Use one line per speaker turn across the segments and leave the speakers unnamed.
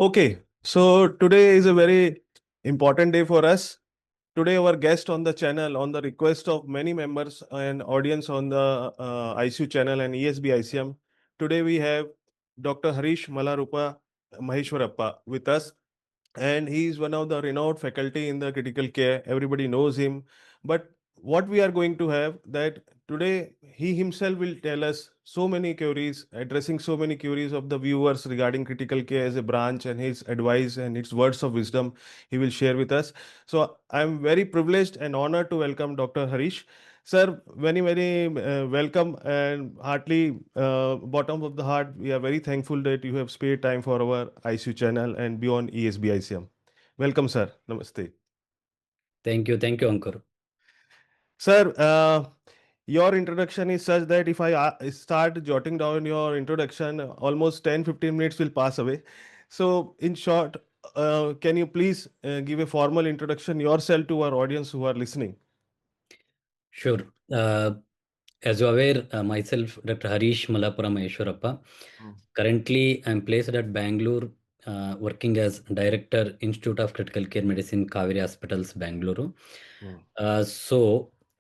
Okay, so today is a very important day for us. Today, our guest on the channel, on the request of many members and audience on the ICU channel and ESB ICM, today we have Dr. Harish Mallapura Maheshwarappa with us, and he is one of the renowned faculty in the critical care. Everybody knows him. But what we are going to have that today he himself will tell us so many queries, addressing so many queries of the viewers regarding critical care as a branch, and his advice and his words of wisdom he will share with us. So I'm very privileged and honored to welcome Dr. Harish. Sir, very welcome and heartily, bottom of the heart, we are very thankful that you have spared time for our ICU channel and beyond ESB ICM. Welcome, sir. Namaste.
Thank you, Ankur.
Sir, your introduction is such that if I start jotting down your introduction, almost 10-15 minutes will pass away. So, in short, can you please give a formal introduction yourself to our audience who are listening?
Sure. Uh, as you are aware, myself, Dr. Harish Mallapura Maheshwarappa.
Mm,
Currently, I'm placed at Bangalore, working as Director, Institute of Critical Care Medicine, Kaveri Hospitals, Bangalore.
mm,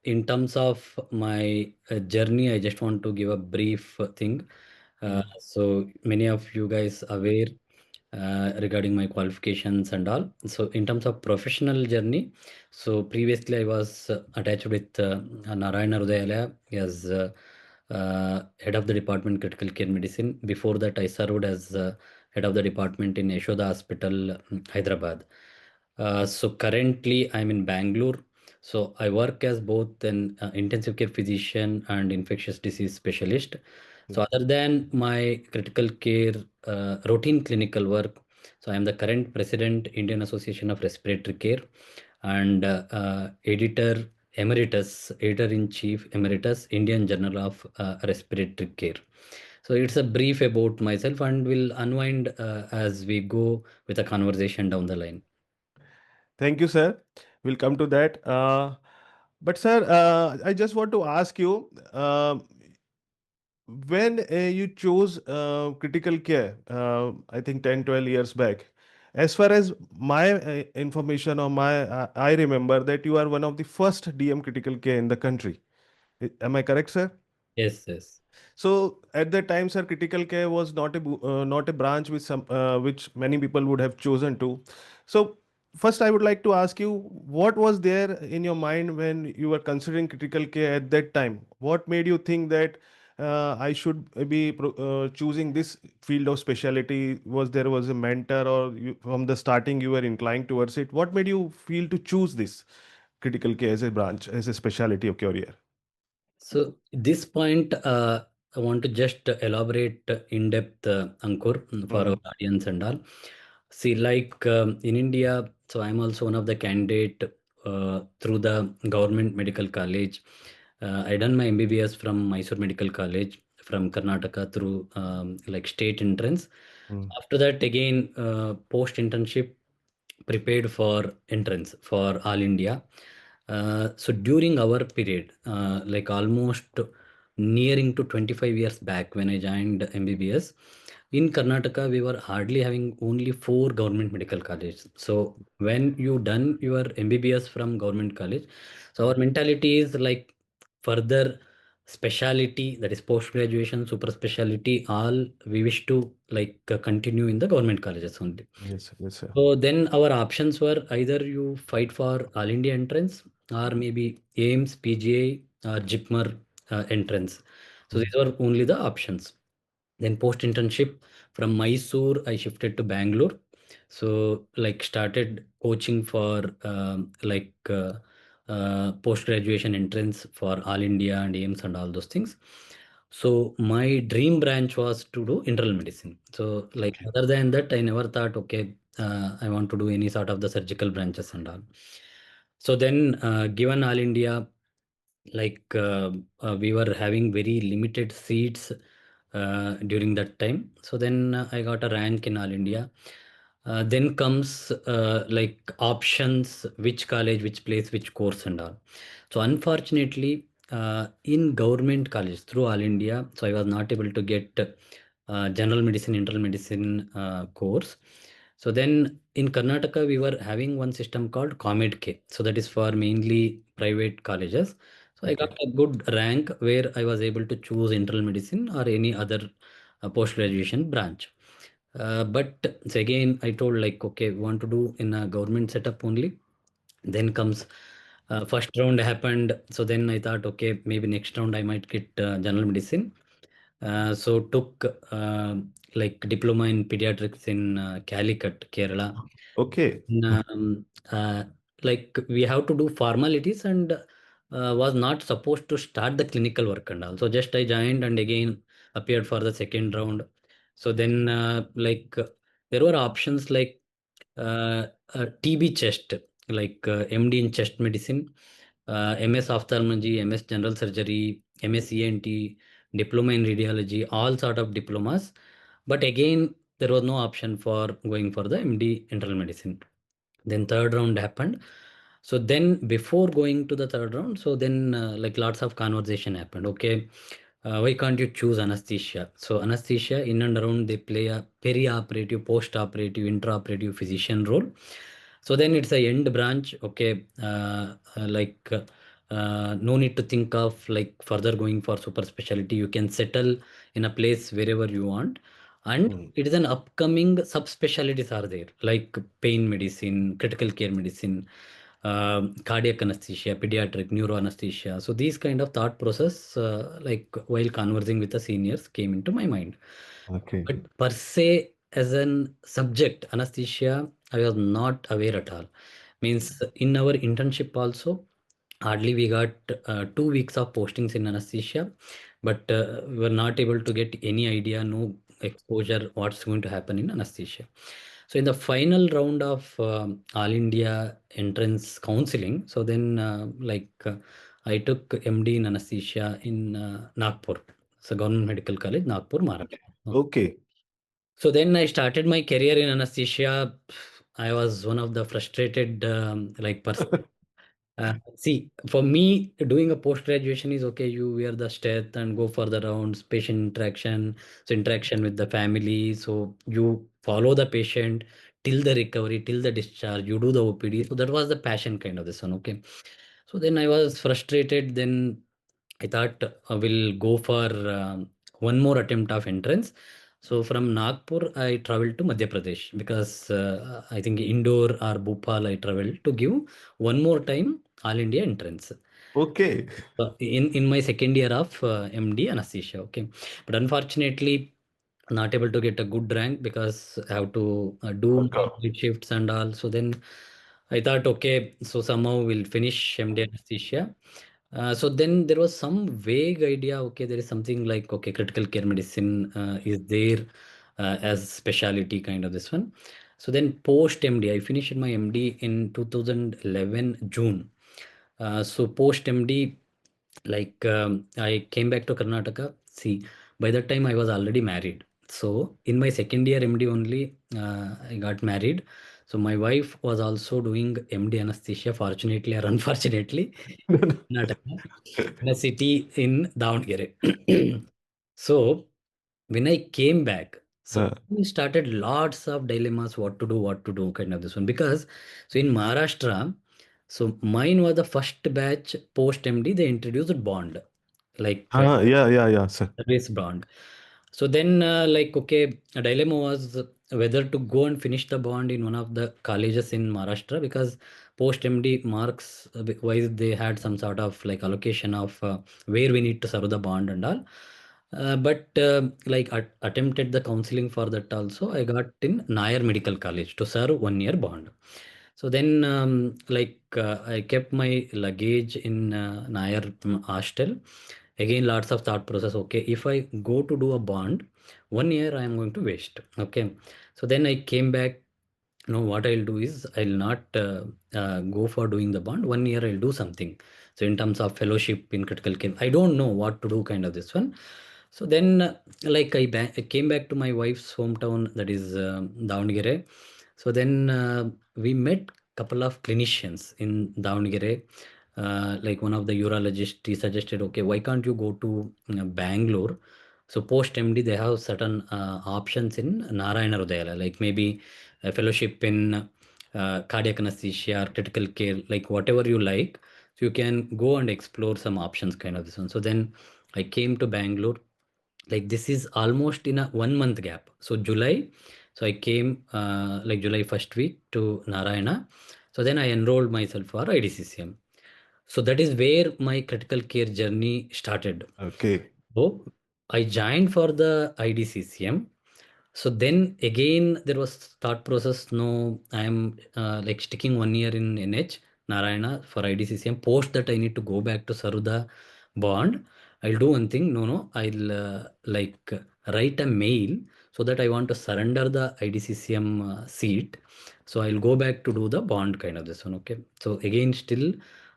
In terms of my journey, I just want to give a brief thing.
mm,
So, many of you guys aware regarding my qualifications and all. So, in terms of professional journey, so previously I was attached with Narayana Rudayalaya as head of the department critical care medicine. Before that, I served as head of the department in Yashoda Hospital, Hyderabad. So currently I'm in Bangalore. So I work as both an intensive care physician and infectious disease specialist. So
mm.
other than my critical care routine clinical work, so I am the current president, Indian Association of Respiratory Care, and editor-in-chief emeritus, Indian Journal of Respiratory Care. So it's a brief about myself, and we'll unwind as we go with a conversation down the line.
Thank you, sir. We'll come to that. But, sir, I just want to ask you, when you chose critical care, I think 10, 12 years back, as far as my information or I remember that you are one of the first DM critical care in the country. Am I correct, sir?
Yes, yes.
So at that time, sir, critical care was not a branch which many people would have chosen to. So first, I would like to ask you, what was there in your mind when you were considering critical care at that time? What made you think that I should be choosing this field of specialty? Was a mentor, or from the starting you were inclined towards it? What made you feel to choose this critical care as a branch, as a specialty of career?
So this point, I want to just elaborate in depth, Ankur, for our
Mm,
audience and all. See, like in India, so I'm also one of the candidate through the government medical college. I done my MBBS from Mysore Medical College from Karnataka through like state entrance.
mm,
After that, again, post internship prepared for entrance for All India. So during our period, like almost nearing to 25 years back when I joined MBBS, in Karnataka, we were hardly having only four government medical colleges. So when you done your MBBS from government college, so our mentality is like further speciality, that is post graduation, super speciality, all we wish to like continue in the government colleges only.
yes, yes, sir.
So then our options were either you fight for All India entrance or maybe AIMS, PGI or JIPMER entrance. So
Mm,
these were only the options. Then post internship from Mysore, I shifted to Bangalore. So like started coaching for post graduation entrance for All India and AIMS and all those things. So my dream branch was to do internal medicine. So like
okay.
other than that, I never thought, okay, I want to do any sort of the surgical branches and all. So then, given All India, like we were having very limited seats during that time. So then I got a rank in All India. Then comes like options, which college, which place, which course and all. So unfortunately, in government college through All India, so I was not able to get general medicine, internal medicine course. So then in Karnataka, we were having one system called Comed K. So that is for mainly private colleges. So I got
Okay.
a good rank where I was able to choose internal medicine or any other post graduation branch. But so again, I told like, okay, we want to do in a government setup only. Then comes first round happened. So then I thought, okay, maybe next round I might get general medicine. So took like diploma in pediatrics in Calicut, Kerala.
Okay.
Um, uh, like we have to do formalities and was not supposed to start the clinical work and all. So just I joined and again appeared for the second round. So then there were options like TB chest, like MD in chest medicine, MS ophthalmology, MS general surgery, MS ENT, diploma in radiology, all sort of diplomas. But again, there was no option for going for the MD internal medicine. Then third round happened. So then before going to the third round, so then like lots of conversation happened. Okay, why can't you choose anesthesia? So anesthesia in and around they play a peri-operative, post-operative, intra-operative physician role. So then it's a end branch. Okay, no need to think of like further going for super specialty. You can settle in a place wherever you want, and
Mm.
it is an upcoming subspecialties are there like pain medicine, critical care medicine, cardiac anesthesia, pediatric neuro anesthesia. So these kind of thought process, like while conversing with the seniors, came into my mind.
Okay.
But per se, as an subject, anesthesia, I was not aware at all. Means in our internship also, hardly we got 2 weeks of postings in anesthesia, but we were not able to get any idea, no exposure, what's going to happen in anesthesia. So in the final round of All India entrance counseling, so then I took MD in anesthesia in Nagpur, so Government Medical College, Nagpur, Maharashtra.
Okay.
So then I started my career in anesthesia. I was one of the frustrated like person. See, for me, doing a post graduation is okay. You wear the stat and go for the rounds, patient interaction, so interaction with the family. So you follow the patient till the recovery, till the discharge. You do the OPD. So that was the passion kind of this one. Okay. So then I was frustrated. Then I thought I will go for one more attempt of entrance. So from Nagpur, I traveled to Madhya Pradesh because I think Indore or Bhopal I traveled to give one more time All India entrance
Okay.
in my second year of MD anesthesia. Okay, but unfortunately, not able to get a good rank because I have to do more
Okay.
night shifts and all. So then I thought, okay, so somehow we'll finish MD anesthesia. So then there was some vague idea. Okay, there is something like okay, critical care medicine is there as specialty kind of this one. So then post MD, I finished my MD in 2011 June. So post MD, I came back to Karnataka. See, by that time I was already married. So in my second year MD only, I got married. So my wife was also doing MD anesthesia, fortunately or unfortunately, Karnataka, in a city in Davangere. So when I came back, so
Uh,
we started lots of dilemmas, what to do, kind of this one. Because so in Maharashtra, so mine was the first batch post MD, they introduced bond, like
yeah, yeah, yeah, sir.
service bond. So then, okay, a dilemma was whether to go and finish the bond in one of the colleges in Maharashtra because post MD marks wise they had some sort of like allocation of where we need to serve the bond and all. But attempted the counseling for that also. I got in Nair Medical College to serve 1 year bond. So then, I kept my luggage in Nair hostel. Again, lots of thought process. Okay, if I go to do a bond, 1 year I am going to waste. Okay, so then I came back. No, what I'll do is I'll not go for doing the bond. 1 year I'll do something. So in terms of fellowship in critical care, I don't know what to do. Kind of this one. So then, I came back to my wife's hometown, that is Davangere. So then we met couple of clinicians in Davangere. Like one of the urologists, he suggested, okay, why can't you go to Bangalore? So post MD, they have certain options in Narayana Rudayala, like maybe a fellowship in cardiac anesthesia or critical care, like whatever you like. So you can go and explore some options, kind of this one. So then I came to Bangalore. Like this is almost in a 1 month gap. So July, so I came like July first week to Narayana. So then I enrolled myself for IDCCM. So that is where my critical care journey started.
Okay.
So I joined for the IDCCM. So then again, there was thought process. No, I'm like sticking 1 year in NH Narayana for IDCCM. Post that I need to go back to serve the bond. I'll do one thing. No, no, I'll like write a mail so that I want to surrender the IDCCM seat. So I'll go back to do the bond, kind of this one. Okay. So again, still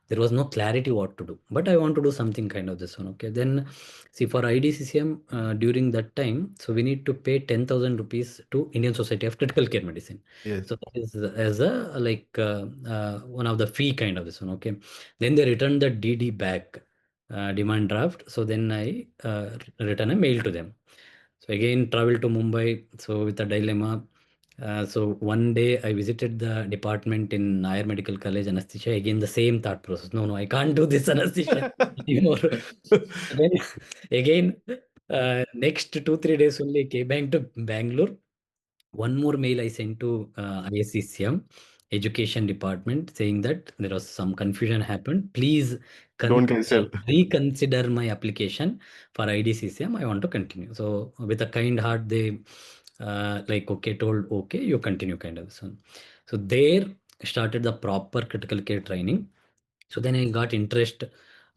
there was no clarity what to do, but I want to do something kind of this one. Okay. Then see, for IDCCM during that time, so we need to pay 10,000 rupees to Indian Society of Critical Care Medicine.
Yes.
So that is as a like one of the fee, kind of this one. Okay. Then they returned the DD back, demand draft. So then I return a mail to them. So again, travel to Mumbai. So with a dilemma. So one day I visited the department in Nair Medical College anesthesia. Again, the same thought process. No, no, I can't do this anesthesia anymore. Then again, next 2 3 days only came back to Bangalore. One more mail I sent to ISCCM education department saying that there was some confusion happened. Please
Don't cancel.
reconsider my application for IDCCM. I want to continue. So with a kind heart, they like okay, told okay, you continue, kind of so. So there started the proper critical care training. So then I got interest,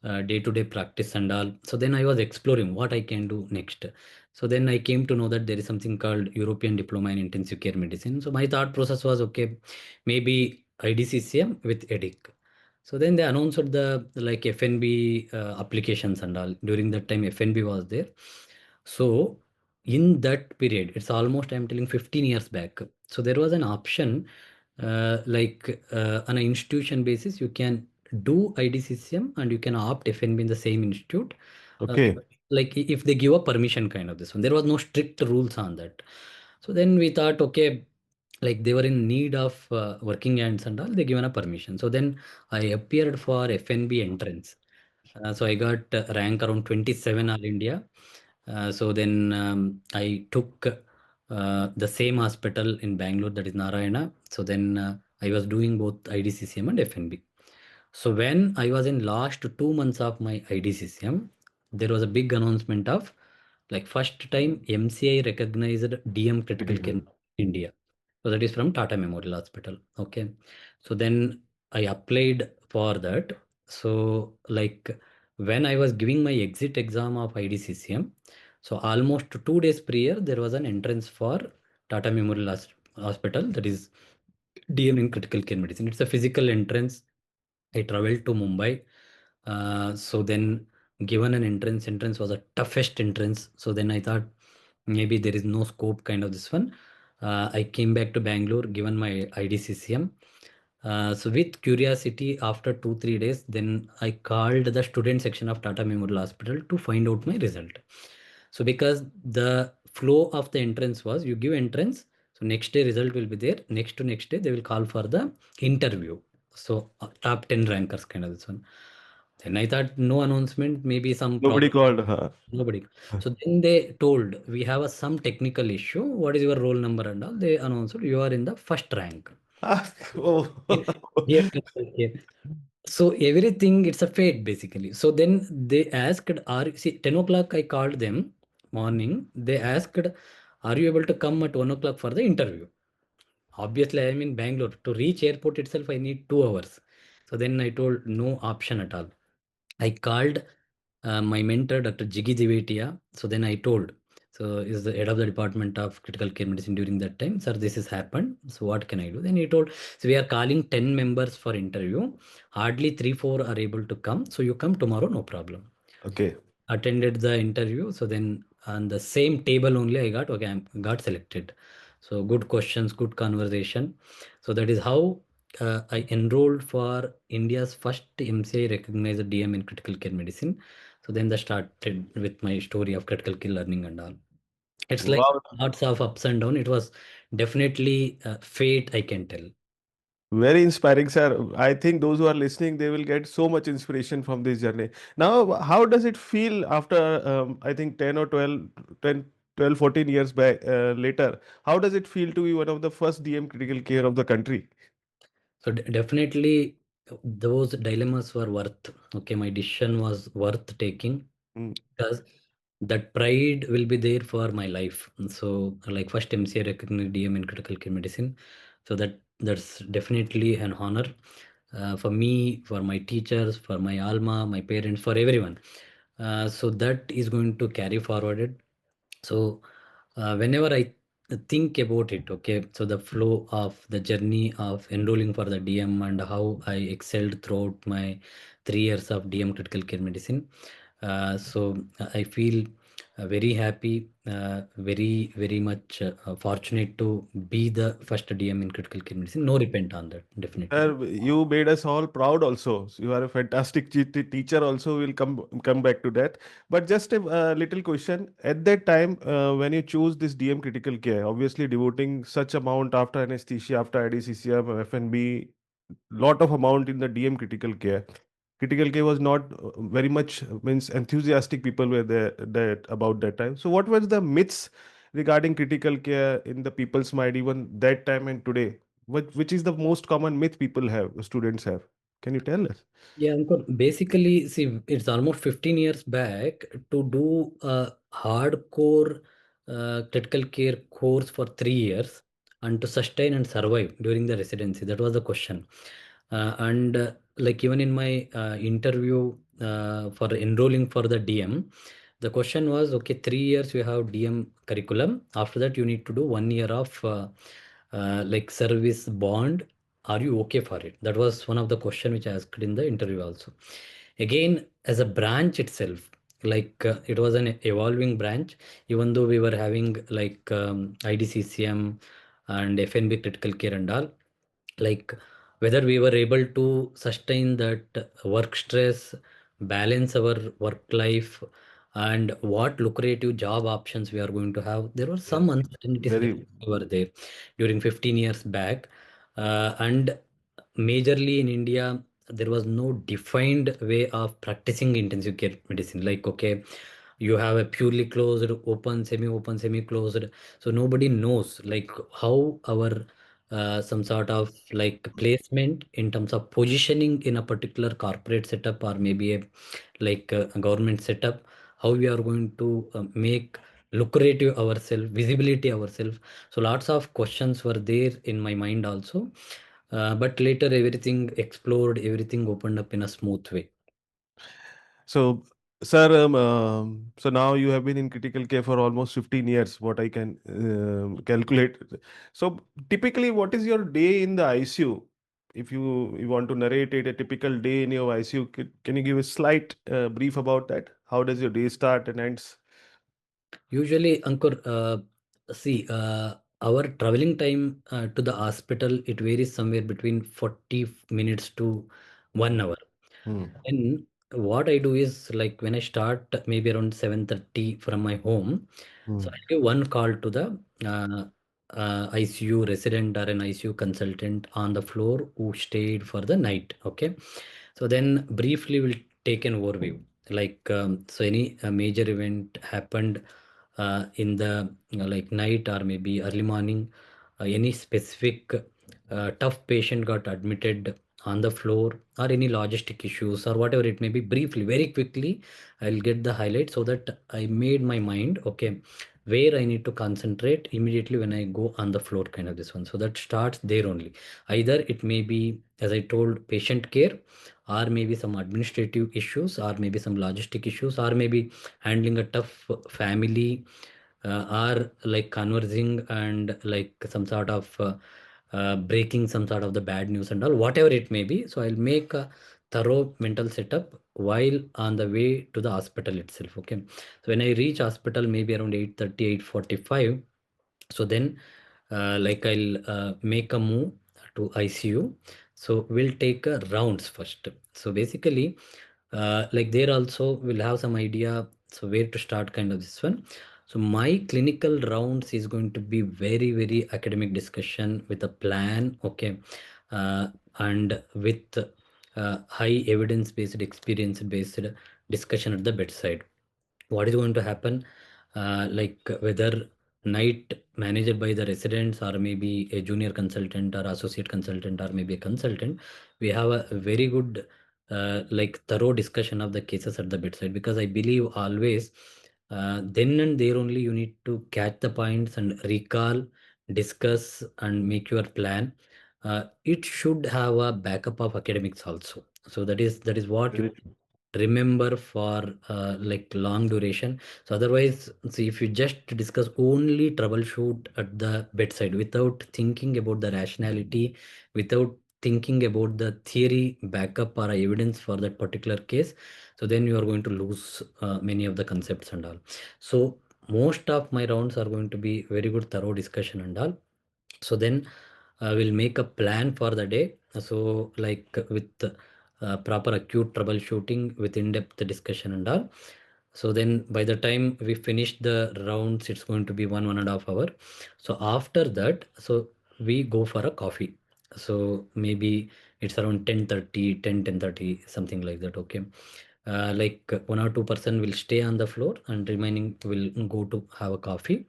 day-to-day practice and all. So then I was exploring what I can do next. So then I came to know that there is something called European Diploma in Intensive Care Medicine. So my thought process was okay, maybe IDCCM with EDIC. So then they announced the like FNB applications and all. During that time, FNB was there. So in that period, it's almost, I'm telling, 15 years back. So there was an option like on an institution basis, you can do IDCCM and you can opt FNB in the same institute. Uh,
Okay.
like if they give a permission, kind of this one. There was no strict rules on that. So then we thought, okay, like they were in need of working ants and all, they given a permission. So then I appeared for FNB entrance. So I got rank around 27 All India. So then I took the same hospital in Bangalore, that is Narayana. So then I was doing both IDCCM and FNB. So when I was in last 2 months of my IDCCM, there was a big announcement of like first time MCI recognized DM critical care in India. So that is from Tata Memorial Hospital. Okay. So then I applied for that. So like when I was giving my exit exam of IDCCM, so almost 2 days prior, there was an entrance for Tata Memorial Hospital, that is DM in critical care medicine. It's a physical entrance. I traveled to Mumbai. So then given an entrance was a toughest entrance. So then I thought maybe there is no scope, kind of this one. I came back to Bangalore, given my IDCCM. So with curiosity, after 2 3 days, then I called the student section of Tata Memorial Hospital to find out my result. So because the flow of the entrance was you give entrance, so next day result will be there. Next to next day they will call for the interview. So top 10 rankers, kind of this one. Then I thought no announcement, maybe some
Nobody
problem.
called. Huh?
Nobody. So then they told we have some technical issue. What is your roll number and all? They announced you are in the first rank.
Ah, oh.
Yeah, okay. So everything, it's a fate basically. So then they asked, are see 10 o'clock I called them morning. They asked, are you able to come at 1 o'clock for the interview? Obviously, I am in Bangalore. To reach airport itself, I need 2 hours. So then I told no option at all. I called my mentor, Dr. Jiggy Divetia. So then I told, so is the head of the department of critical care medicine during that time, sir, this has happened. So what can I do? Then he told, so we are calling 10 members for interview. Hardly 3 4 are able to come. So you come tomorrow, no problem.
Okay.
Attended the interview. So then on the same table only I got, okay, I got selected. So good questions, good conversation. So that is how I enrolled for India's first MCI recognized DM in critical care medicine. So then that started with my story of critical care learning and all. It's like
Wow.
lots of ups and downs. It was definitely fate, I can tell.
Very inspiring, sir. I think those who are listening, they will get so much inspiration from this journey. Now, how does it feel after, I think 10 or 12, 10, 12, 14 years back later? How does it feel to be one of the first DM critical care of the country?
So definitely those dilemmas were worth. Okay, my decision was worth taking
Mm.
because that pride will be there for my life. So like first MCA recognized DM in critical care medicine. So that's definitely an honor for me, for my teachers, for my alma, my parents, for everyone. So that is going to carry forwarded. So whenever I think about it, okay, so the flow of the journey of enrolling for the DM and how I excelled throughout my 3 years of DM critical care medicine. So I feel very happy, very much fortunate to be the first DM in critical care medicine. No repent on that, definitely.
Sir, you made us all proud also. So you are a fantastic teacher also. We'll come back to that. But just a little question. At that time, when you choose this DM critical care, obviously devoting such amount after anesthesia, after IDCCM, FNB, lot of amount in the DM critical care. Critical care was not very much means enthusiastic people were there that about that time. So what was the myths regarding critical care in the people's mind even that time and today? Which is the most common myth people have, students have? Can you tell us?
Yeah, Ankur, basically, see, it's almost 15 years back to do a hardcore critical care course for 3 years and to sustain and survive during the residency. That was the question. And like even in my interview for enrolling for the DM, the question was, okay, 3 years you have DM curriculum. After that, you need to do 1 year of like service bond. Are you okay for it? That was one of the question which I asked in the interview also. Again, as a branch itself, like it was an evolving branch, even though we were having like IDCCM and FNB critical care and all, like whether we were able to sustain that work stress, balance our work life, and what lucrative job options we are going to have. There were
Yeah,
some uncertainties
very.
definitely were there during 15 years back. And majorly in India, there was no defined way of practicing intensive care medicine. Like, okay, you have a purely closed, open, semi-open, semi-closed. So nobody knows like how our some sort of like placement in terms of positioning in a particular corporate setup or maybe a government setup, how we are going to make lucrative ourselves, visibility ourselves. So lots of questions were there in my mind also. But later everything explored, everything opened up in a smooth way.
So, sir, so now you have been in critical care for almost 15 years, what I can calculate. So, typically, what is your day in the ICU? If you want to narrate it, a typical day in your ICU, can you give a slight brief about that? How does your day start and ends?
Usually, Ankur, see, our traveling time to the hospital, it varies somewhere between 40 minutes to 1 hour.
Hmm.
And what I do is like when I start maybe around 7:30 from my home, so
Hmm.
I give one call to the ICU resident or an ICU consultant on the floor who stayed for the night. Okay. So then briefly we'll take an overview. Like so any major event happened in the like night or maybe early morning, any specific tough patient got admitted on the floor or any logistic issues or whatever it may be, briefly, very quickly I'll get the highlight so that I made my mind okay where I need to concentrate immediately when I go on the floor, kind of this one. So that starts there only. Either it may be, as I told, patient care, or maybe some administrative issues, or maybe some logistic issues, or maybe handling a tough family, or like conversing and like some sort of breaking some sort of the bad news and all, whatever it may be. So I'll make a thorough mental setup while on the way to the hospital itself. Okay. So when I reach hospital, maybe around 8:30, 8:45. So then like I'll make a move to ICU. So we'll take a rounds first. So basically, like there also we'll have some idea. So where to start, kind of this one. So my clinical rounds is going to be very, very academic discussion with a plan, okay, uh, and with high evidence-based, experience-based discussion at the bedside. What is going to happen, like whether night managed by the residents or maybe a junior consultant or associate consultant or maybe a consultant, we have a very good like thorough discussion of the cases at the bedside, because I believe always then and there only you need to catch the points and recall, discuss and make your plan. It should have a backup of academics also. So that is what you
Very true.
remember for like long duration. So otherwise, see, if you just discuss only troubleshoot at the bedside without thinking about the rationality, without thinking about the theory backup or evidence for that particular case, so then you are going to lose many of the concepts and all. So most of my rounds are going to be very good thorough discussion and all. So then we'll make a plan for the day. So like with proper acute troubleshooting with in-depth discussion and all. So then by the time we finish the rounds, it's going to be 1.5 hour. So after that, so we go for a coffee. So maybe it's around 10:30, 10:30, something like that. Okay. Like 1 or 2 person will stay on the floor and remaining will go to have a coffee.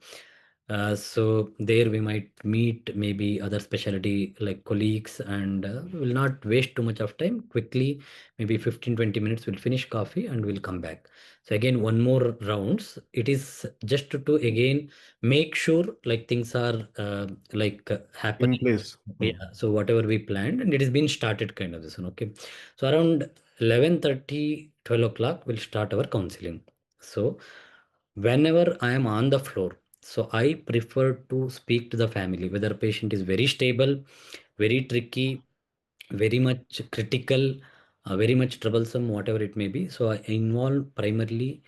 So there we might meet maybe other specialty like colleagues, and we will not waste too much of time. Quickly, maybe 15-20 minutes, we'll finish coffee and we'll come back. So again, one more rounds. It is just to again make sure like things are like
In
happening.
place.
Yeah. So whatever we planned and it has been started kind of this one. Okay. So around 11:30, 12 o'clock, we'll start our counseling. So whenever I am on the floor, so I prefer to speak to the family, whether patient is very stable, very tricky, very much critical, very much troublesome, whatever it may be. So I involve primarily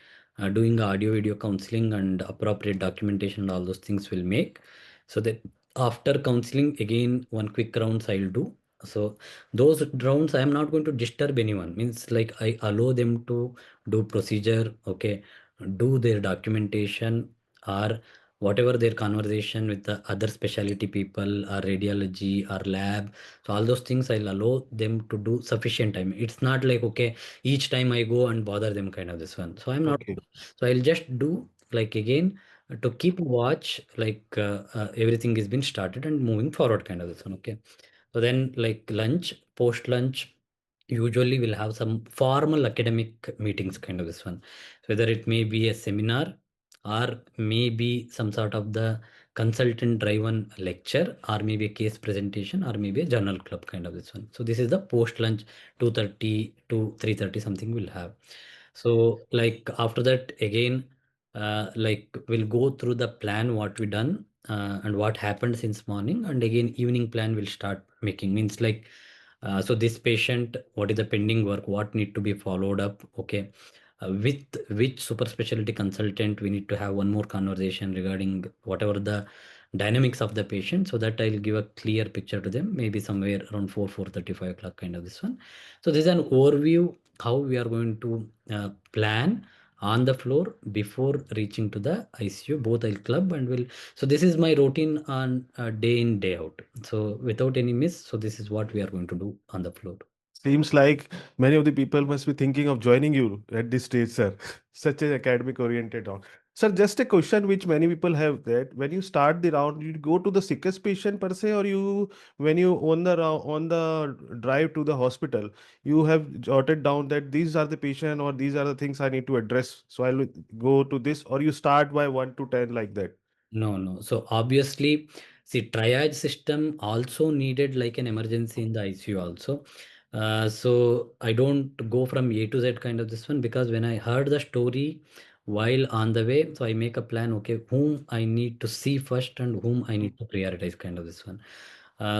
doing audio video counseling and appropriate documentation and all those things will make. So that after counseling, again, one quick rounds I'll do. So those rounds I am not going to disturb anyone. Means like I allow them to do procedure, okay, do their documentation or whatever their conversation with the other specialty people or radiology or lab. So all those things I'll allow them to do sufficient time. It's not like okay, each time I go and bother them kind of this one. So I'm not.
Okay.
So I'll just do like again to keep watch like everything has been started and moving forward kind of this one. Okay. So then like lunch, post lunch, usually we'll have some formal academic meetings kind of this one. Whether it may be a seminar or maybe some sort of the consultant driven lecture or maybe a case presentation or maybe a journal club kind of this one. So this is the post lunch 2:30 to 3:30 something we'll have. So like after that again like we'll go through the plan what we done and what happened since morning, and again evening plan will start making. Means like so this patient, what is the pending work, what need to be followed up, okay, with which super specialty consultant we need to have one more conversation regarding whatever the dynamics of the patient, so that I'll give a clear picture to them maybe somewhere around 4:35 o'clock kind of this one. So this is an overview how we are going to plan on the floor before reaching to the ICU. Both I'll club and will. So this is my routine on day in day out. So without any miss. So this is what we are going to do on the floor.
Seems like many of the people must be thinking of joining you at this stage, sir. Such an academic oriented round. Sir, just a question which many people have, that when you start the round, you go to the sickest patient per se, or you, when you on the on the drive to the hospital, you have jotted down that these are the patient or these are the things I need to address. So I'll go to this, or you start by 1 to 10 like that.
No, no. So obviously, see, triage system also needed like an emergency in the ICU also. So I don't go from A to Z kind of this one, because when I heard the story while on the way, so I make a plan, okay, whom I need to see first and whom I need to prioritize kind of this one.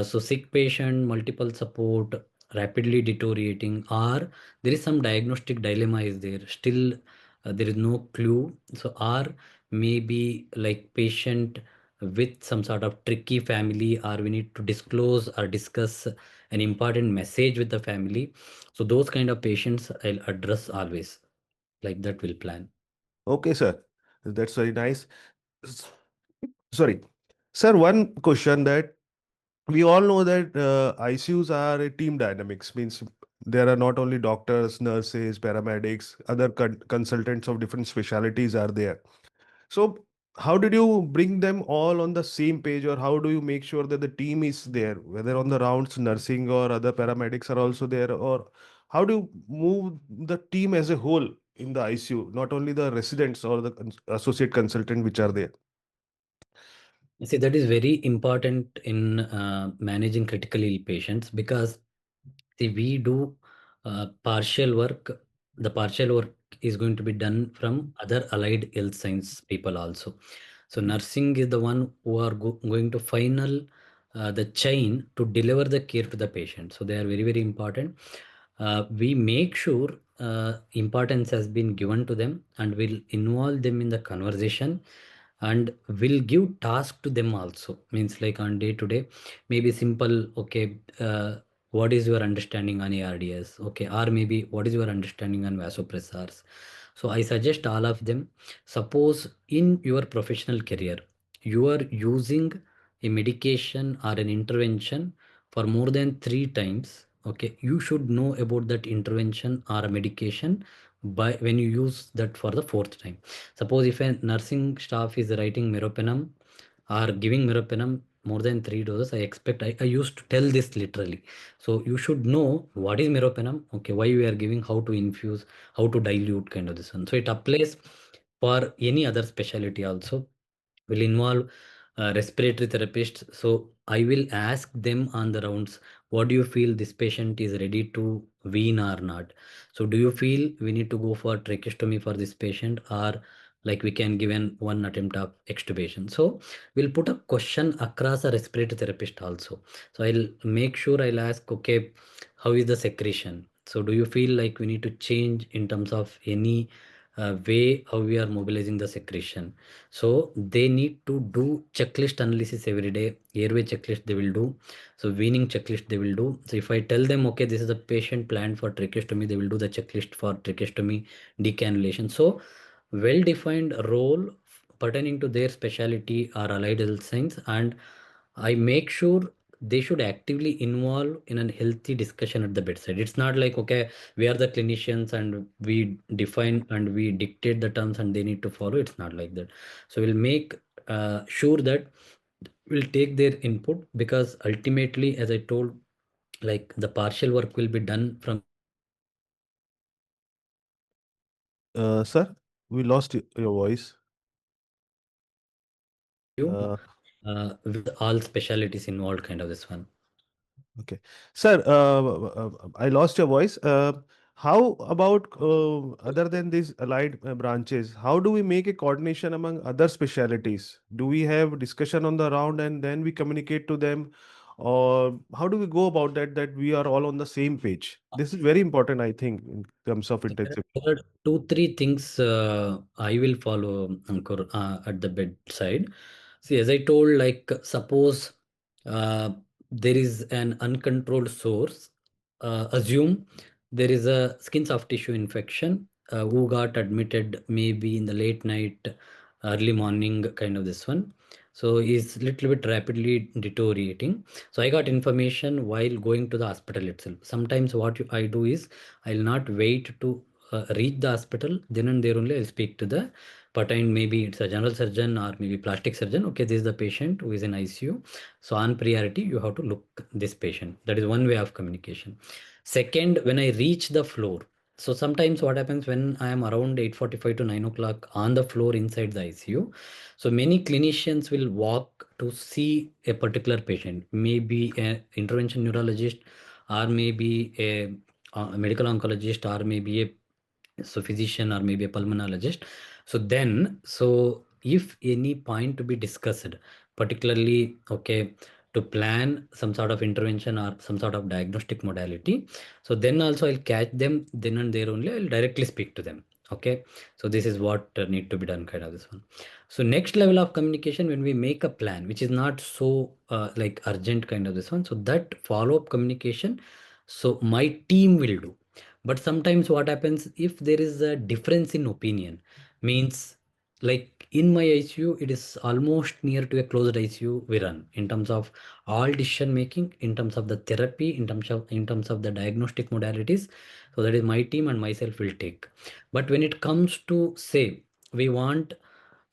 So sick patient, multiple support, rapidly deteriorating, or there is some diagnostic dilemma is there. Still, there is no clue. So or maybe like patient with some sort of tricky family, or we need to disclose or discuss an important message with the family. So those kind of patients I'll address always, like that will plan.
Okay, sir. That's very nice. S- Sorry. Sir, one question that we all know that ICUs are a team dynamics, means there are not only doctors, nurses, paramedics, other consultants of different specialities are there. So how did you bring them all on the same page, or how do you make sure that the team is there, whether on the rounds, nursing or other paramedics are also there, or how do you move the team as a whole in the ICU, not only the residents or the associate consultant which are there?
See, that is very important in managing critically ill patients because see, we do partial work. The partial work is going to be done from other allied health science people also. So nursing is the one who are going to final the chain to deliver the care to the patient. So they are very, very important. We make sure importance has been given to them and will involve them in the conversation and will give task to them also. Means like on day to day, maybe simple, okay, what is your understanding on ARDS? Okay, or maybe what is your understanding on vasopressors? So I suggest all of them. Suppose in your professional career, you are using a medication or an intervention for more than 3 times. Okay, you should know about that intervention or a medication by when you use that for the fourth time. Suppose if a nursing staff is writing meropenem or giving meropenem more than 3 doses, I expect I used to tell this literally. So you should know what is meropenem, okay, why we are giving, how to infuse, how to dilute, kind of this one. So it applies for any other specialty also. Will involve respiratory therapists. So I will ask them on the rounds, what do you feel this patient is ready to wean or not? So do you feel we need to go for tracheostomy for this patient, or like we can give an one attempt of extubation? So we'll put a question across a respiratory therapist also. So I'll make sure I'll ask, okay, how is the secretion? So do you feel like we need to change in terms of any way how we are mobilizing the secretion? So they need to do checklist analysis every day. Airway checklist they will do. So weaning checklist they will do. So if I tell them, okay, this is a patient planned for tracheostomy, they will do the checklist for tracheostomy, decannulation. So well-defined role pertaining to their specialty or allied health science, and I make sure they should actively involve in a healthy discussion at the bedside. It's not like, okay, we are the clinicians and we define and we dictate the terms and they need to follow. It's not like that. So we'll make sure that we'll take their input, because ultimately, as I told, like the partial work will be done from
Sir, we lost your voice.
you
Uh,
with all specialties involved, kind of this one.
Okay. Sir, I lost your voice. How about other than these allied branches, how do we make a coordination among other specialities? Do we have discussion on the round and then we communicate to them? Or how do we go about that, that we are all on the same page? This is very important, I think, in terms of
So
intensive.
there are two, three things I will follow, Ankur, at the bedside. See, as I told, like suppose there is an uncontrolled source. Assume there is a skin soft tissue infection who got admitted maybe in the late night, early morning, kind of this one. So is little bit rapidly deteriorating. So I got information while going to the hospital itself. Sometimes what I do is I'll not wait to reach the hospital. Then and there only I'll speak to the pertain. Maybe it's a general surgeon or maybe plastic surgeon. Okay, this is the patient who is in ICU. So on priority, you have to look this patient. That is one way of communication. Second, when I reach the floor. So sometimes what happens when I am around 8:45 to 9 o'clock on the floor inside the ICU. So many clinicians will walk to see a particular patient, maybe an intervention neurologist, or maybe a medical oncologist, or maybe a physician, or maybe a pulmonologist. So then, so if any point to be discussed, particularly, okay, to plan some sort of intervention or some sort of diagnostic modality, so then also I'll catch them then and there only, I'll directly speak to them. Okay, so this is what need to be done, kind of this one. So next level of communication, when we make a plan which is not so like urgent, kind of this one, so that follow up communication, so my team will do. But sometimes what happens if there is a difference in opinion, means like in my ICU, it is almost near to a closed ICU we run in terms of all decision making, in terms of the therapy, in terms of the diagnostic modalities. So that is my team and myself will take. But when it comes to say we want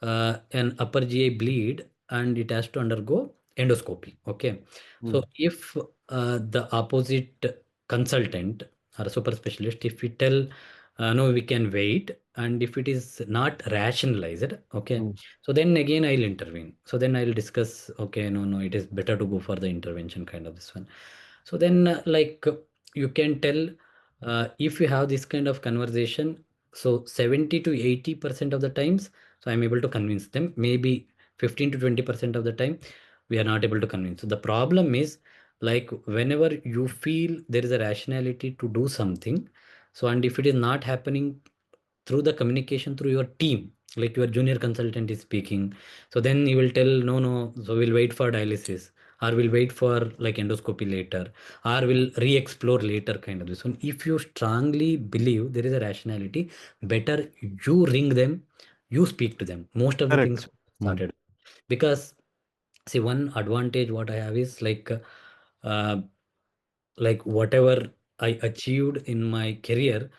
an upper GI bleed and it has to undergo endoscopy. Okay, so
Mm,
if the opposite consultant or a super specialist, if we tell no, we can wait, and if it is not rationalized, okay,
mm,
so then again I'll intervene. So then I'll discuss, okay, no, no, it is better to go for the intervention kind of this one. So then, you can tell if you have this kind of conversation, so 70 to 80% of the times, so I'm able to convince them. Maybe 15 to 20% of the time, we are not able to convince. So the problem is, like, whenever you feel there is a rationality to do something, so and if it is not happening through the communication through your team, like your junior consultant is speaking, so then you will tell, no, no, so we'll wait for dialysis, or we'll wait for like endoscopy later, or we'll re-explore later kind of this one. If you strongly believe there is a rationality, better you ring them, you speak to them, most of the
correct.
things
Mm,
started. Because see, one advantage what I have is uh, like whatever I achieved in my career,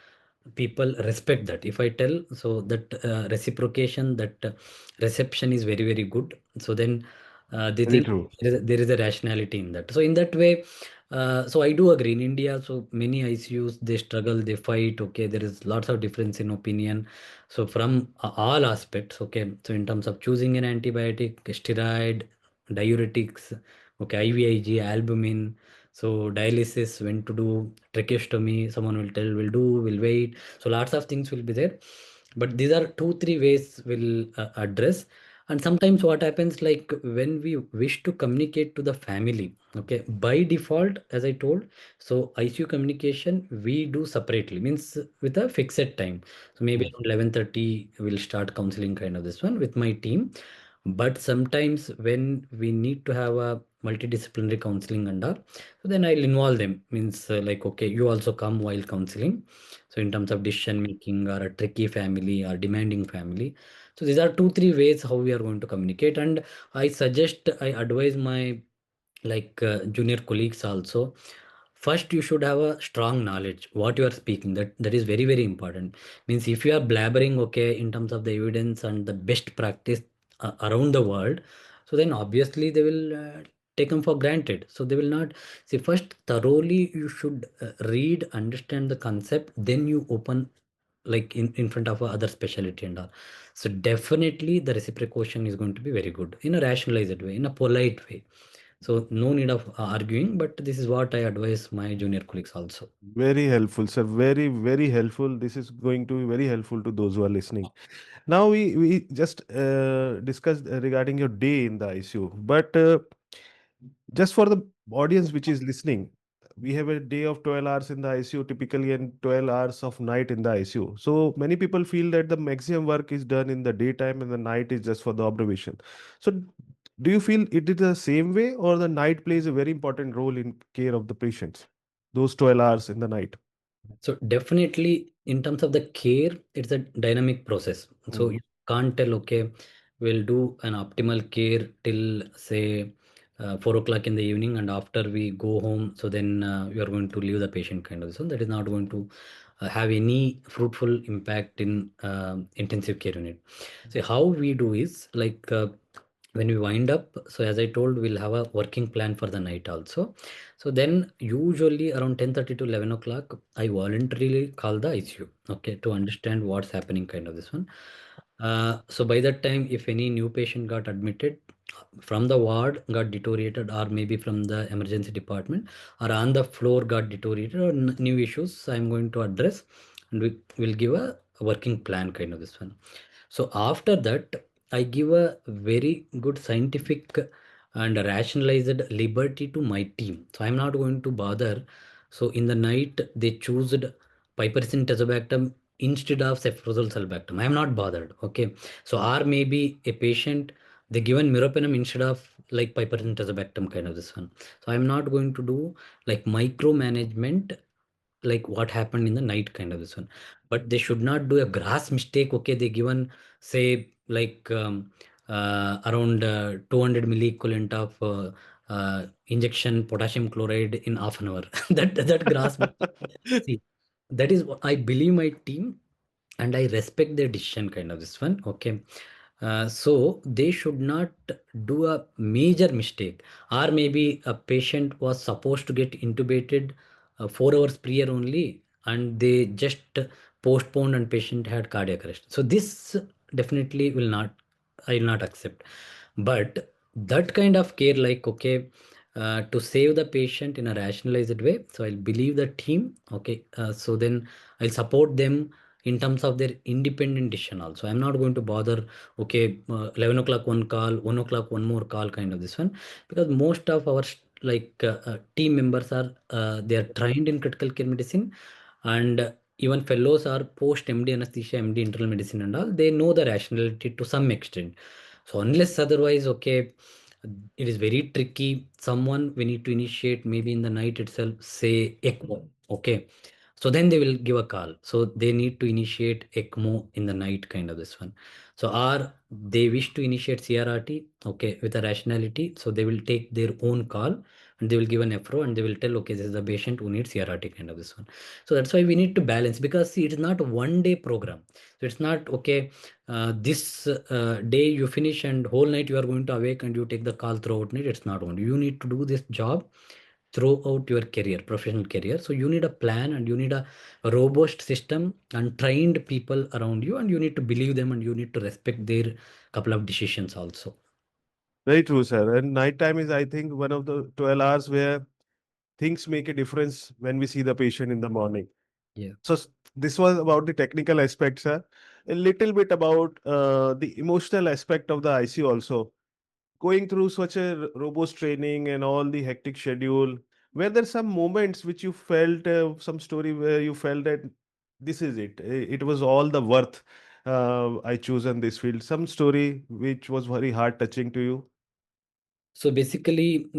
people respect that if I tell. So that reciprocation, that reception is very very good. So then they
very
think
true.
there is a rationality in that. So in that way, so I do agree in India, so many ICUs they struggle, they fight. Okay, there is lots of difference in opinion. So from all aspects, okay, so in terms of choosing an antibiotic, steroid, diuretics, okay, IVIG, albumin, so dialysis, when to do tracheostomy, someone will tell, will do, will wait. So lots of things will be there. But these are two, three ways we'll address. And sometimes what happens, like when we wish to communicate to the family, okay, by default, as I told, so ICU communication we do separately, means with a fixed time. So maybe
Mm,
around 11:30 we'll start counseling kind of this one with my team. But sometimes when we need to have a multidisciplinary counseling and all, so then I'll involve them. Means like, okay, you also come while counseling. So in terms of decision making or a tricky family or demanding family. So these are two, three ways how we are going to communicate. And I advise my junior colleagues also. First, you should have a strong knowledge what you are speaking. That is very very important. Means if you are blabbering, okay, in terms of the evidence and the best practice around the world, so then obviously they will take them for granted. So they will not see. First, thoroughly you should read, understand the concept, then you open like in front of a other specialty and all. So definitely the reciprocation is going to be very good in a rationalized way, in a polite way. So no need of arguing, but this is what I advise my junior colleagues also.
very helpful, sir. Very, very helpful. This is going to be very helpful to those who are listening. Now we just discussed regarding your day in the ICU, but just for the audience which is listening, we have a day of 12 hours in the ICU typically and 12 hours of night in the ICU. So many people feel that the maximum work is done in the daytime and the night is just for the observation. So do you feel it is the same way or the night plays a very important role in care of the patients? Those 12 hours in the night.
So definitely in terms of the care, it's a dynamic process. So you
Mhm.
can't tell, okay, we'll do an optimal care till say 4 o'clock in the evening, and after we go home, so then you are going to leave the patient kind of. So that is not going to have any fruitful impact in intensive care unit. So how we do is like when we wind up, so as I told, we'll have a working plan for the night also. So then usually around 10:30 to 11 o'clock, I voluntarily call the ICU, okay, to understand what's happening kind of this one. So by that time, if any new patient got admitted from the ward, got deteriorated, or maybe from the emergency department, or on the floor got deteriorated, or new issues, I'm going to address, and we will give a working plan kind of this one. So after that, I give a very good scientific and rationalized liberty to my team. So I'm not going to bother. So in the night, they choose piperacin tazobactam instead of cefprozil sulbactam. I'm not bothered. Okay. So or maybe a patient they given meropenem instead of like piperacin tazobactam kind of this one. So I'm not going to do like micromanagement like what happened in the night kind of this one. But they should not do a gross mistake. Okay, they given say like around 200 milliequivalent of injection potassium chloride in half an hour. That grasp. See, that is what I believe my team, and I respect their decision, kind of this one. Okay. So they should not do a major mistake, or maybe a patient was supposed to get intubated 4 hours prior only, and they just postponed and patient had cardiac arrest. So this definitely will not, I will not accept. But that kind of care, like, okay, to save the patient in a rationalized way, so I'll believe the team. Okay, so then I'll support them in terms of their independent decision also. I'm not going to bother, okay, 11 o'clock one call, 1 o'clock one more call, kind of this one, because most of our team members are they are trained in critical care medicine, and even fellows are post MD anesthesia, MD internal medicine and all. They know the rationality to some extent. So unless otherwise, okay, it is very tricky. Someone we need to initiate maybe in the night itself, say ECMO. Okay. So then they will give a call. So they need to initiate ECMO in the night, kind of this one. So or they wish to initiate CRRT, okay, with a rationality. So they will take their own call and they will give an FRO and they will tell, okay, this is the patient who needs CRRT, kind of this one. So that's why we need to balance, because see, it is not a 1 day program. So it's not okay. This day you finish and whole night you are going to awake and you take the call throughout night. It's not only, you need to do this job throughout your career, professional career. So you need a plan and you need a robust system and trained people around you, and you need to believe them and you need to respect their couple of decisions also.
Very true, sir. And nighttime is, I think, one of the 12 hours where things make a difference when we see the patient in the morning.
Yeah.
So this was about the technical aspects, sir. A little bit about the emotional aspect of the ICU also. Going through such a robust training and all the hectic schedule, were there some moments which you felt, some story where you felt that this is it, it was all the worth, I chosen this field, some story which was very heart touching to you?
So basically,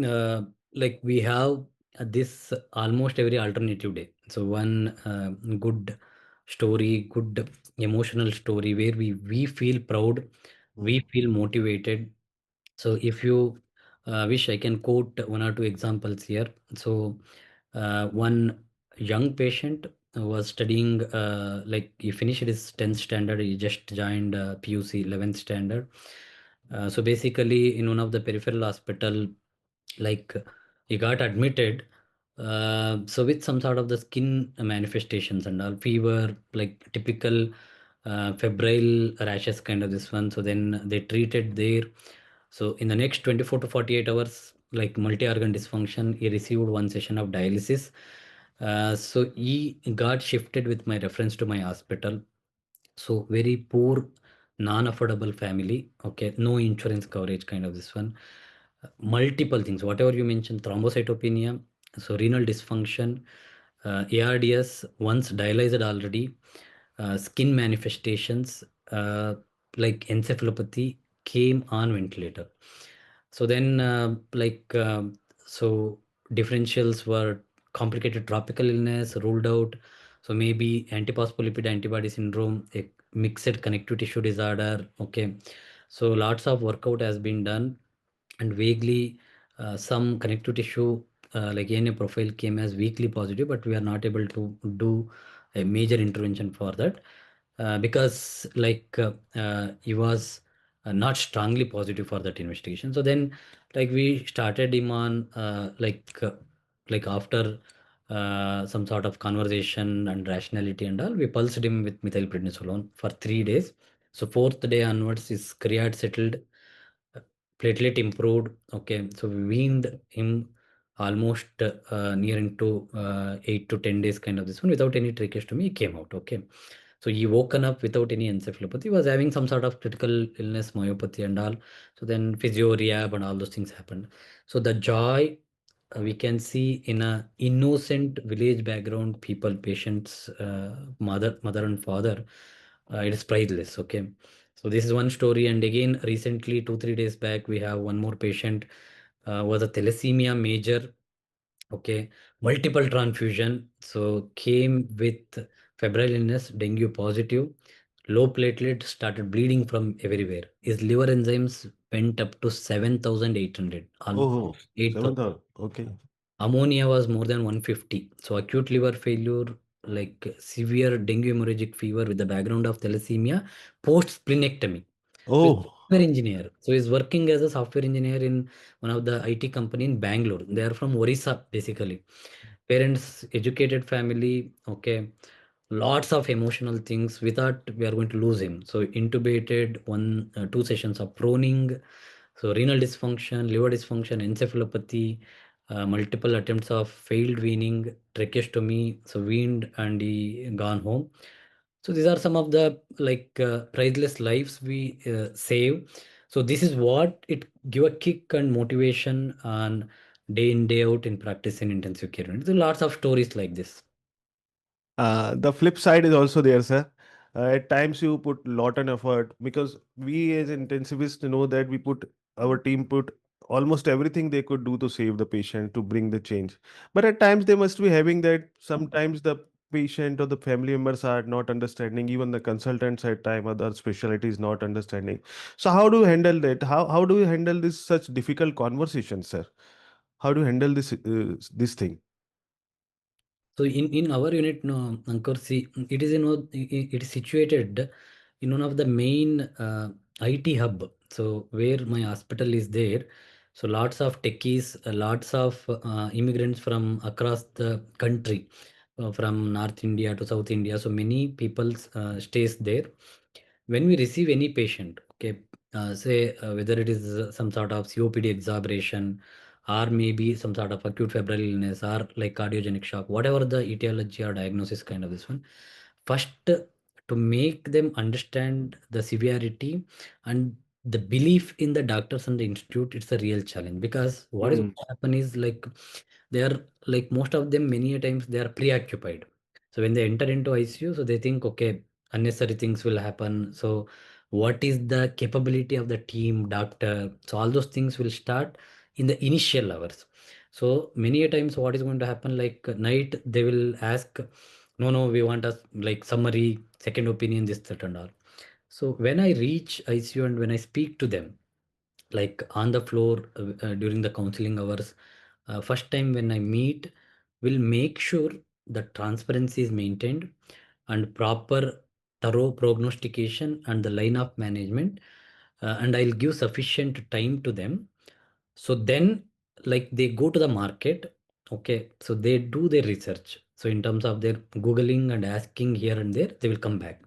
like we have this almost every alternative day. So one good story, good emotional story where we feel proud, we
Mm.
feel motivated. So if you wish, I can quote one or two examples here. So one young patient was studying, like he finished his 10th standard, he just joined PUC 11th standard. So basically, in one of the peripheral hospital, like he got admitted, so with some sort of the skin manifestations and all, fever, like typical febrile rashes, kind of this one. So then they treated there. So in the next 24 to 48 hours, like multi-organ dysfunction, he received one session of dialysis. So he got shifted with my reference to my hospital. So very poor, non-affordable family. Okay, no insurance coverage, kind of this one. Multiple things, whatever you mentioned, thrombocytopenia, so renal dysfunction, ARDS, once dialyzed already, skin manifestations, like encephalopathy, came on ventilator. So then, so differentials were complicated tropical illness ruled out. So maybe antiphospholipid antibody syndrome, a mixed connective tissue disorder. Okay, so lots of workout has been done, and vaguely some connective tissue like ANA profile came as weakly positive, but we are not able to do a major intervention for that because he was not strongly positive for that investigation. So then like we started him on like after some sort of conversation and rationality and all, we pulsed him with methylprednisolone for 3 days. So fourth day onwards, his creat settled, platelet improved. Okay, so we weaned him almost near into 8 to 10 days, kind of this one, without any tracheostomy. He came out. Okay, so he woken up without any encephalopathy. He was having some sort of critical illness, myopathy, and all. So then physio rehab and all those things happened. So the joy we can see in a innocent village background people, patients, mother and father, it is priceless. Okay, so this is one story. And again, recently 2 3 days back, we have one more patient, was a thalassemia major. Okay, multiple transfusion, so came with febrile illness, dengue positive, Low platelet, started bleeding from everywhere. His liver enzymes went up to 7,800, almost
Oh,
8,000.
7,000. Okay.
Ammonia was more than 150. So acute liver failure, like severe dengue hemorrhagic fever with the background of thalassemia, post splenectomy. So he's a
Oh,
software engineer. So he's working as a software engineer in one of the IT company in Bangalore. They are from Orissa, basically. Parents, educated family, okay. Lots of emotional things. We thought we are going to lose him. So intubated, 2 sessions of proning, so renal dysfunction, liver dysfunction, encephalopathy, multiple attempts of failed weaning, tracheostomy, so weaned and he gone home. So these are some of the priceless lives we save. So this is what it give a kick and motivation on day in day out in practice in intensive care unit. So lots of stories like this.
the flip side is also there, sir. At times you put lot and effort because we as intensivists know that we put our team put almost everything they could do to save the patient to bring the change. But at times they must be having that sometimes the patient or the family members are not understanding, even the consultants at time other specialties not understanding. So how do you handle that? How do you handle this such difficult conversations, sir? How do you handle this thing?
So in our unit, no, Ankur, see, it is situated in one of the main IT hub. So where my hospital is there, so lots of techies, lots of immigrants from across the country, from North India to South India. So many people stays there. When we receive any patient, okay, say whether it is some sort of COPD exacerbation or maybe some sort of acute febrile illness or like cardiogenic shock, whatever the etiology or diagnosis kind of this one, first to make them understand the severity and the belief in the doctors and the institute, it's a real challenge because what is going
Hmm.
to happen is like they are like most of them many a times they are preoccupied. So when they enter into ICU, so they think, okay, unnecessary things will happen. So what is the capability of the team, doctor? So all those things will start in the initial hours. So many a times what is going to happen, like night, they will ask, no, no, we want us like summary, second opinion, this, that, and all. So when I reach ICU and when I speak to them, like on the floor during the counseling hours, first time when I meet, will make sure the transparency is maintained and proper thorough prognostication and the line of management, and I'll give sufficient time to them. So then, like they go to the market, okay, so they do their research. So in terms of their googling and asking here and there, they will come back.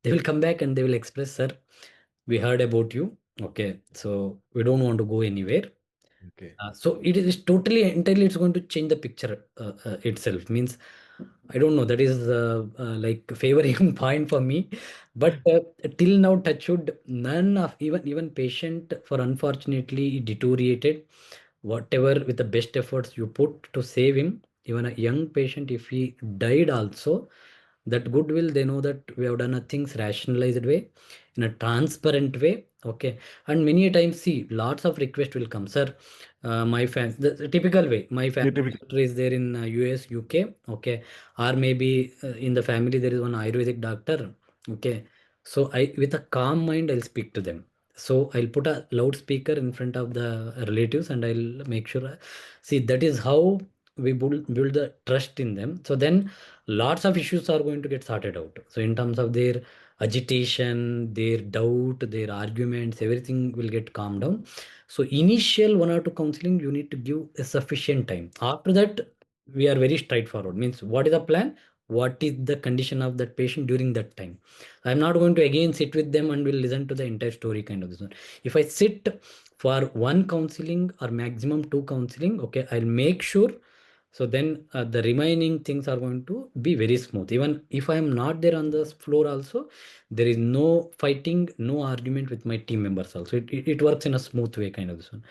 They will come back and they will express, sir, we heard about you. Okay, so we don't want to go anywhere.
Okay.
So it is totally entirely it's going to change the picture itself. Means I don't know. That is like favoring point for me. But till now, touchwood, none of even patient for unfortunately deteriorated. Whatever with the best efforts you put to save him, even a young patient, if he died also, that goodwill they know that we have done a things rationalized way, in a transparent way. Okay, and many a times see lots of request will come, sir. My fans, the typical way. My family
Typical.
doctor is there in US, UK. Okay, or maybe in the family there is one Ayurvedic doctor. Okay, so I with a calm mind I'll speak to them. So I'll put a loudspeaker in front of the relatives and I'll make sure. See, that is how we build the trust in them. So then lots of issues are going to get sorted out. So in terms of their agitation, their doubt, their arguments, everything will get calmed down. So initial 1 or 2 counseling, you need to give a sufficient time. After that, we are very straightforward. Means what is the plan? What is the condition of that patient during that time? I'm not going to again sit with them and will listen to the entire story kind of this one. If I sit for one counseling or maximum two counseling, okay, I'll make sure so then the remaining things are going to be very smooth. Even if I am not there on the floor also, there is no fighting, no argument with my team members also. It works in a smooth way kind of this one.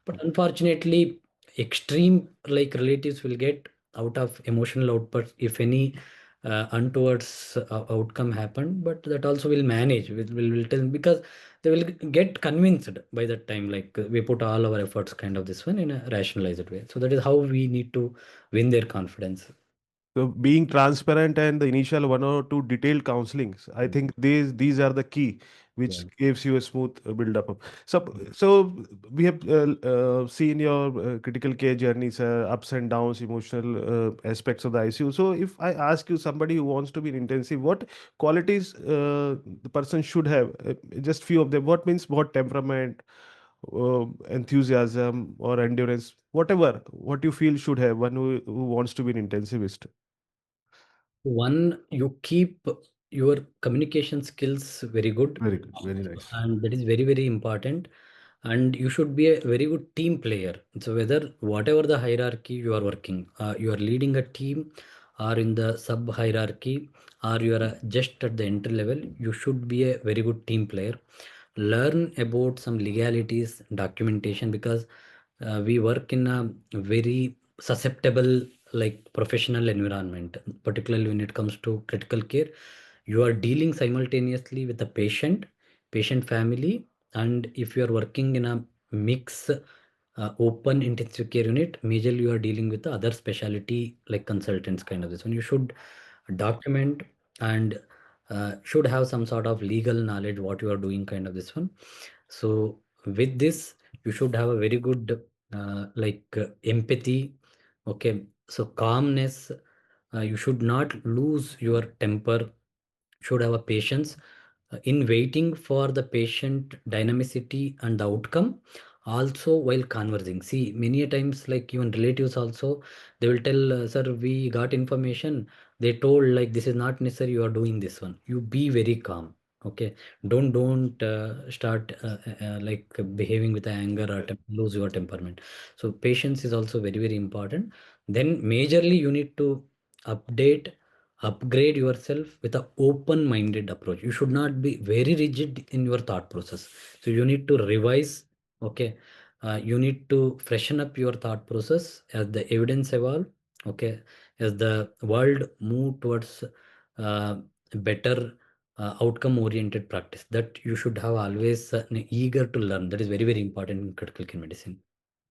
But unfortunately, extreme like relatives will get out of emotional outbursts if any untowards outcome happen. But that also will manage. Will tell because they will get convinced by that time. Like we put all our efforts kind of this one in a rationalized way. So that is how we need to win their confidence.
So being transparent and the initial one or two detailed counselings, I think these are the key, which
Yeah.
gives you a smooth build up. So we have seen your critical care journeys, ups and downs, emotional aspects of the ICU. So if I ask you, somebody who wants to be in intensive, what qualities the person should have? Just few of them. What means what temperament, enthusiasm, or endurance, whatever what you feel should have one who wants to be an intensivist.
One, you keep your communication skills very good,
Very good, very nice.
and that is very, very important. And you should be a very good team player. So whether whatever the hierarchy you are working, you are leading a team, or in the sub hierarchy, or you are just at the entry level, you should be a very good team player. Learn about some legalities, documentation, because we work in a very susceptible, like professional environment, particularly when it comes to critical care. You are dealing simultaneously with the patient family, and if you are working in a mix, open intensive care unit, majorly you are dealing with the other specialty like consultants kind of this one. You should document, and should have some sort of legal knowledge what you are doing kind of this one. So with this, you should have a very good empathy. Okay, so calmness. You should not lose your temper, should have a patience in waiting for the patient dynamicity and the outcome, also while conversing. See, many a times, like even relatives also, they will tell, sir, we got information, they told like this is not necessary, you are doing this one. You be very calm. Okay, don't start behaving with anger or lose your temperament. So patience is also very, very important. Then majorly you need to update, upgrade yourself with an open minded approach. You should not be very rigid in your thought process. So you need to revise. Okay, you need to freshen up your thought process as the evidence evolve. Okay, as the world move towards better outcome oriented practice, that you should have always eager to learn. That is very, very important in critical care medicine.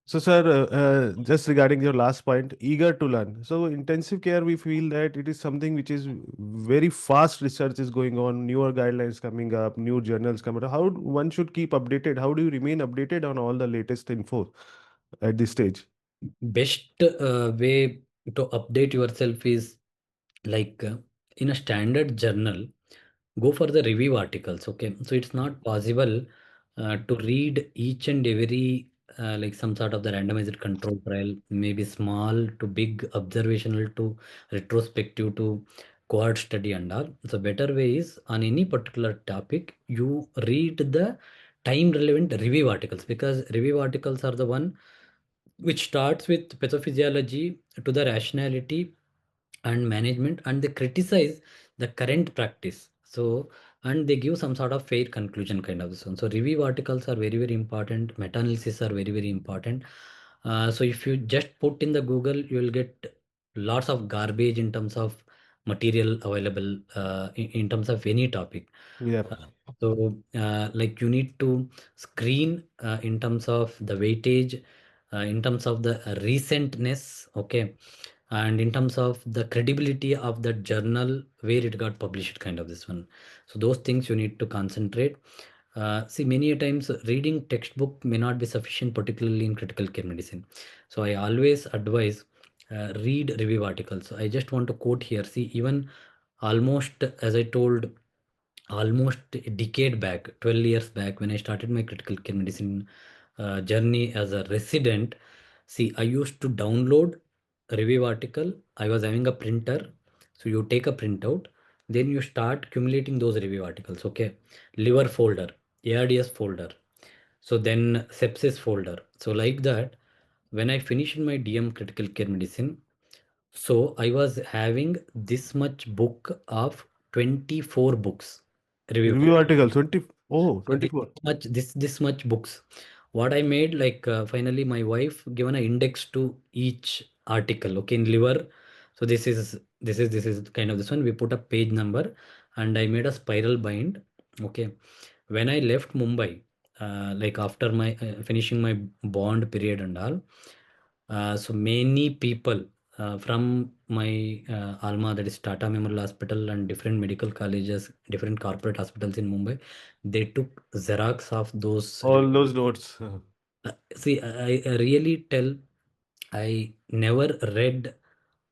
So, sir, just regarding your last point, eager to learn. So, intensive care, we feel that it is something which is very fast. Research is going on, newer guidelines coming up, new journals coming up. How one should keep updated? How do you remain updated on all the latest info at this stage?
Best way to update yourself is like in a standard journal, go for the review articles. Okay, so it's not possible to read each and every like some sort of the randomized control trial, maybe small to big, observational to retrospective to cohort study and all. So better way is on any particular topic you read the time relevant review articles, because review articles are the one which starts with pathophysiology to the rationality and management, and they criticize the current practice. So, and they give some sort of fair conclusion kind of this one. So review articles are very, very important, meta-analysis are very, very important. So if you just put in the Google, you will get lots of garbage in terms of material available in terms of any topic.
Yeah.
uh, like you need to screen in terms of the weightage, in terms of the recentness, okay, and in terms of the credibility of the journal where it got published, kind of this one. So those things you need to concentrate. See, many a times reading textbook may not be sufficient, particularly in critical care medicine. So I always advise read review articles. I just want to quote here. See, even almost, as I told, almost a decade back, 12 years back, when I started my critical care medicine journey as a resident, see, I used to download a review article. I was having a printer. So you take a printout, then you start accumulating those review articles. Okay. Liver folder, ARDS folder. So then sepsis folder. So like that, when I finished my DM critical care medicine, so I was having this much book of 24 books, review book.
Review article 20. Oh,
So this
24.
much, this much books. What I made, like finally my wife given an index to each article. Okay, in liver. So this is kind of this one. We put a page number, and I made a spiral bind. Okay, when I left Mumbai, like after my finishing my bond period and all, so many people from my Alma, that is Tata Memorial Hospital, and different medical colleges, different corporate hospitals in Mumbai, they took Xerox of those.
All those notes.
See, I really tell, I never read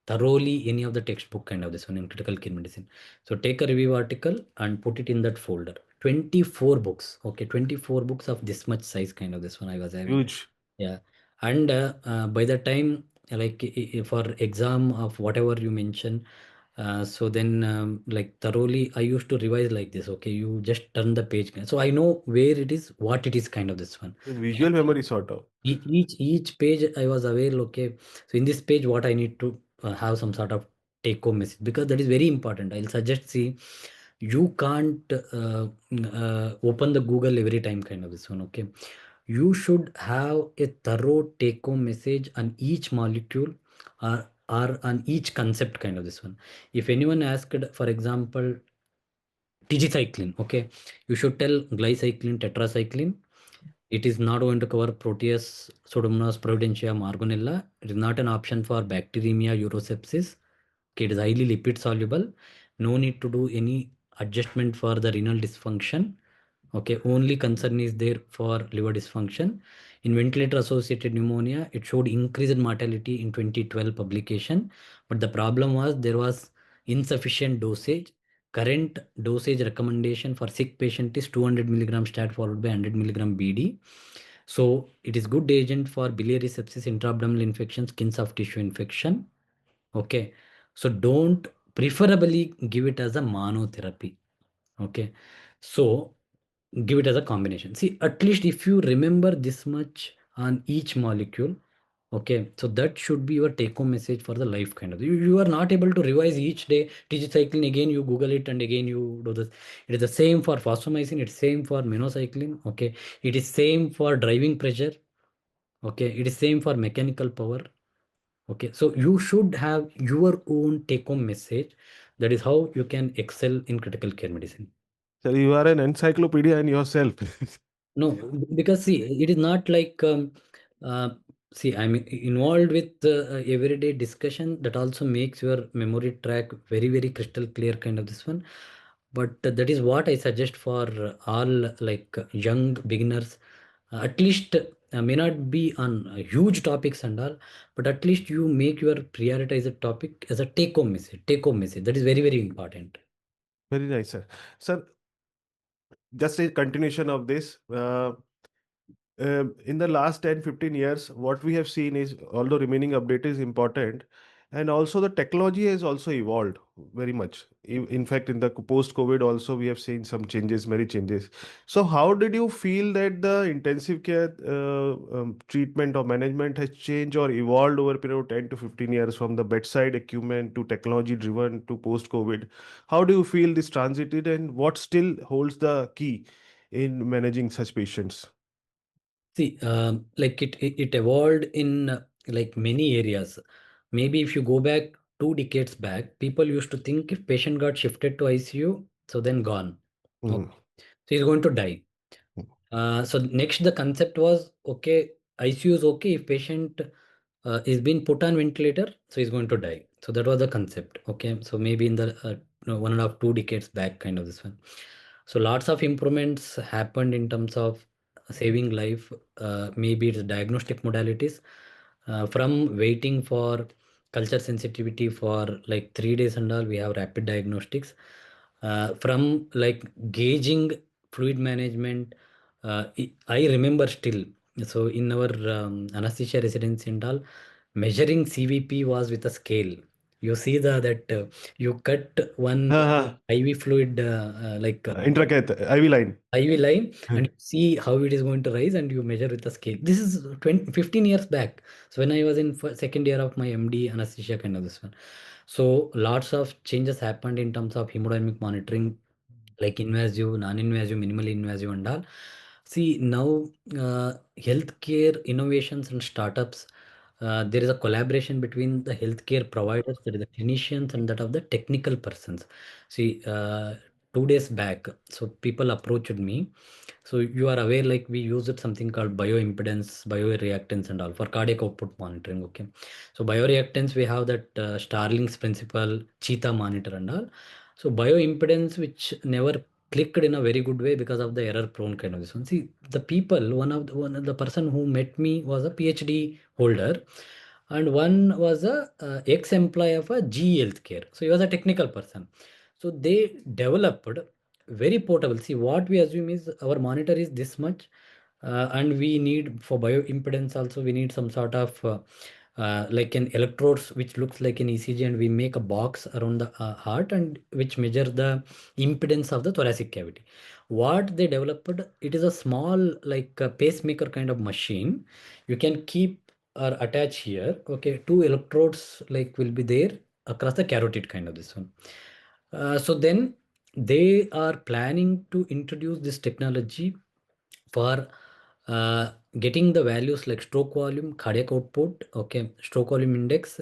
thoroughly any of the textbook kind of this one in critical care medicine. So take a review article and put it in that folder. 24 books. Okay, 24 books of this much size kind of this one I was having.
Huge.
Yeah. And by the time, like for exam of whatever you mention, so then like thoroughly I used to revise like this. Okay, you just turn the page. So I know where it is, what it is kind of this one.
Visual memory sort of.
Each page I was aware, okay, so in this page what I need to have some sort of take home message, because that is very important. I'll suggest, see, you can't open the Google every time kind of this one. Okay, you should have a thorough take home message on each molecule, or on each concept kind of this one. If anyone asked, for example, tigecycline, okay, you should tell glycycline, tetracycline. It is not going to cover Proteus, Pseudomonas, Providentia, Margonella. It is not an option for bacteremia, urosepsis. Okay, it is highly lipid soluble. No need to do any adjustment for the renal dysfunction. Okay, only concern is there for liver dysfunction. In ventilator associated pneumonia, it showed increased mortality in 2012 publication, but the problem was there was insufficient dosage. Current dosage recommendation for sick patient is 200 milligram stat followed by 100 milligram BD. So it is good agent for biliary sepsis, intra-abdominal infection, skin soft tissue infection. Okay, so don't preferably give it as a monotherapy. Okay, so give it as a combination. See, at least if you remember this much on each molecule, okay, so that should be your take home message for the life kind of. You are not able to revise each day tigecycline again, you Google it and again you do this. It is the same for phosphomycin, it's same for minocycline, okay, it is same for driving pressure, okay, it is same for mechanical power. Okay, so you should have your own take home message. That is how you can excel in critical care medicine.
So you are an encyclopedia in yourself.
No, because see, it is not like uh, see, I'm involved with everyday discussion. That also makes your memory track very, very crystal clear, kind of this one. But that is what I suggest for all like young beginners. At least may not be on huge topics and all, but at least you make your prioritized topic as a take home message. Take home message, that is very, very important.
Very nice, sir. Sir, just a continuation of this. In the last 10-15 years, what we have seen is, although remaining update is important, and also the technology has also evolved very much. In fact, in the post-COVID also, we have seen some changes, many changes. So how did you feel that the intensive care treatment or management has changed or evolved over a period of 10 to 15 years, from the bedside equipment to technology driven to post-COVID? How do you feel this transited, and what still holds the key in managing such patients?
See, like it evolved in like many areas. Maybe if you go back 2 decades back, people used to think if patient got shifted to ICU, so then gone.
Mm.
Okay. So he's going to die. So next the concept was, okay, ICU is okay if patient is being put on ventilator, so he's going to die. So that was the concept. Okay, so maybe in the 1.5, 2 decades back, kind of this one. So lots of improvements happened in terms of saving life. Maybe it's diagnostic modalities, from waiting for culture sensitivity for like 3 days and all. We have rapid diagnostics. From like gauging fluid management. I remember still. So in our anesthesia residency and all, measuring CVP was with a scale. You see that you cut one
Uh-huh.
IV fluid like
Intricate IV line.
IV line, and you see how it is going to rise, and you measure with the scale. This is 20, 15 years back. So when I was in second year of my MD anesthesia, kind of this one. So lots of changes happened in terms of hemodynamic monitoring, like invasive, non-invasive, minimally invasive and all. See now, healthcare innovations and startups, there is a collaboration between the healthcare providers, that is the clinicians, and that of the technical persons. See, 2 days back, so people approached me. So you are aware, like we use it something called bioimpedance, bioreactance, and all for cardiac output monitoring. Okay, so bioreactance we have that Starlink's principle, cheetah monitor, and all. So bioimpedance, which never clicked in a very good way because of the error prone kind of this one. See, the people, one of the person who met me was a PhD holder, and one was a ex-employee of a GE Healthcare. So he was a technical person. So they developed very portable. See, what we assume is our monitor is this much, and we need for bioimpedance also we need some sort of like an electrodes which looks like an ECG, and we make a box around the heart and which measure the impedance of the thoracic cavity. What they developed, it is a small like a pacemaker kind of machine. You can keep or attach here. Okay, two electrodes like will be there across the carotid kind of this one. So then they are planning to introduce this technology for getting the values like stroke volume, cardiac output, okay, stroke volume index,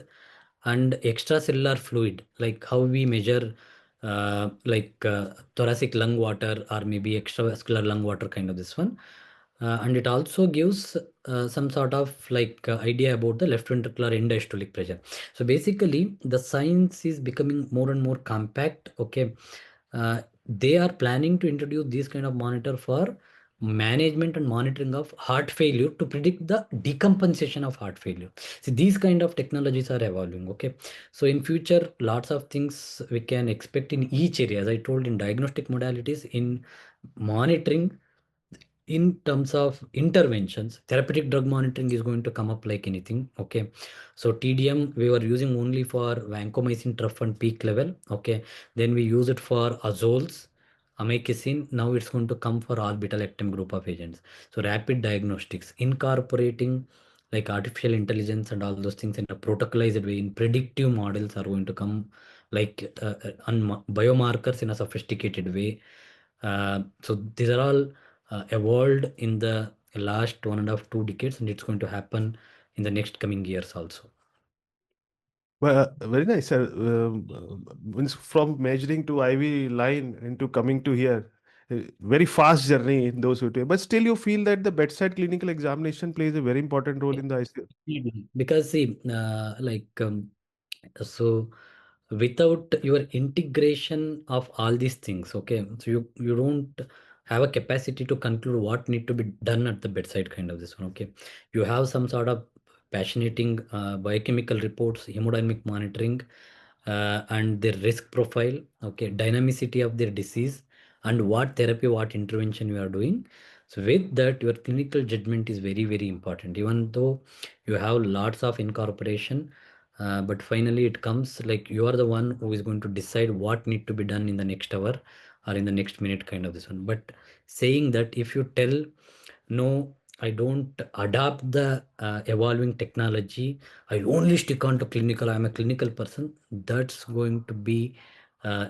and extracellular fluid, like how we measure thoracic lung water or maybe extravascular lung water kind of this one. And it also gives some sort of idea about the left ventricular end diastolic pressure. So basically, the science is becoming more and more compact. Okay, they are planning to introduce this kind of monitor for management and monitoring of heart failure to predict the decompensation of heart failure. See, these kind of technologies are evolving. Okay, so in future, lots of things we can expect in each area. As I told, in diagnostic modalities, in monitoring, in terms of interventions, therapeutic drug monitoring is going to come up like anything. Okay, so TDM we were using only for vancomycin trough and peak level. Okay, then we use it for azoles, amikacin. Now it's going to come for all beta lactam group of agents. So rapid diagnostics incorporating like artificial intelligence and all those things in a protocolized way, in predictive models are going to come, like biomarkers in a sophisticated way. So these are all evolved in the last 1.5 2 decades, and it's going to happen in the next coming years also.
Well, very nice, sir. Means from measuring to IV line into coming to here, very fast journey in those 2 days. But still, you feel that the bedside clinical examination plays a very important role in the ICU.
Mhm. Because see, so without your integration of all these things, okay, so you don't have a capacity to conclude what need to be done at the bedside kind of this one. Okay, you have some sort of passionating biochemical reports, hemodynamic monitoring, and their risk profile, okay, dynamicity of their disease, and what therapy, what intervention you are doing. So with that, your clinical judgment is very, very important. Even though you have lots of incorporation, but finally it comes like you are the one who is going to decide what need to be done in the next hour or in the next minute kind of this one. But saying that, if you tell no, I don't adapt the evolving technology, I only stick on to clinical, I'm a clinical person, that's going to be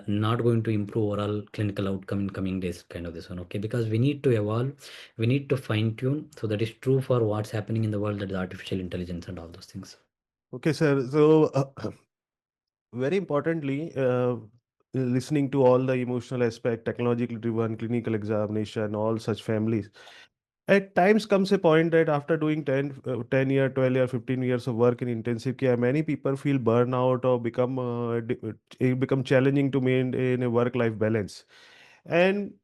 not going to improve overall clinical outcome in coming days kind of this one. Okay, because we need to evolve, we need to fine tune. So that is true for what's happening in the world, that is artificial intelligence and all those things.
Okay, sir. So, very importantly, listening to all the emotional aspect, technologically driven clinical examination, all such families. At times comes a point that after doing 10 year, 12 year, 15 years of work in intensive care, many people feel burnout or it become challenging to maintain a work-life balance. And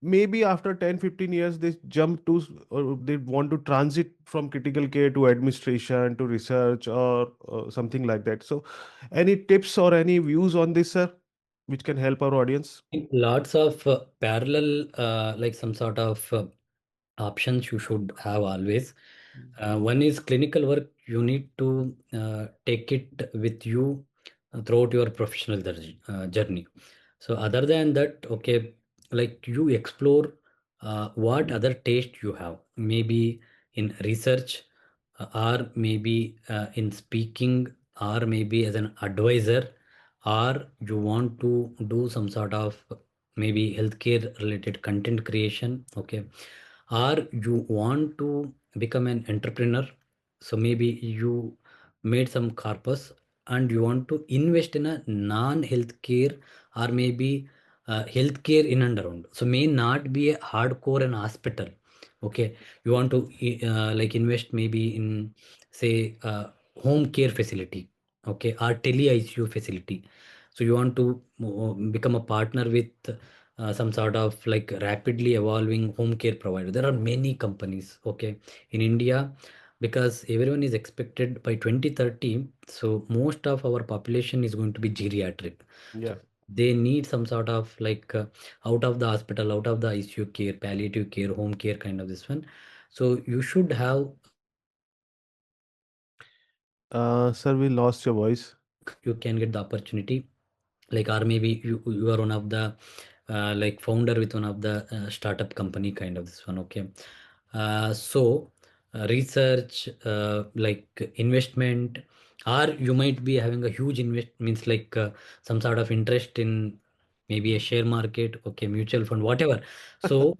maybe after 10, 15 years, they jump to, or they want to transit from critical care to administration to research or something like that. So, any tips or any views on this, sir, which can help our audience?
Lots of parallel, like some sort of options you should have always. One is clinical work. You need to take it with you throughout your professional journey. So other than that, okay, like you explore what other taste you have, maybe in research, or maybe in speaking, or maybe as an advisor, or you want to do some sort of maybe healthcare related content creation. Okay, or you want to become an entrepreneur. So maybe you made some corpus and you want to invest in a non-healthcare, or maybe healthcare in and around. So may not be a hardcore and hospital. Okay, you want to like invest maybe in say home care facility, okay, or tele ICU facility. So you want to become a partner with some sort of like rapidly evolving home care provider. There are many companies, okay, in India, because everyone is expected by 2030. So most of our population is going to be geriatric.
Yeah.
They need some sort of like out of the hospital, out of the ICU care, palliative care, home care kind of this one. So you should have
Sir, we lost your voice.
you can get the opportunity, like, or maybe you are one of the like founder with one of the startup company kind of this one, okay. Research, like investment, or you might be having a huge invest means like some sort of interest in maybe a share market, okay, mutual fund, whatever. So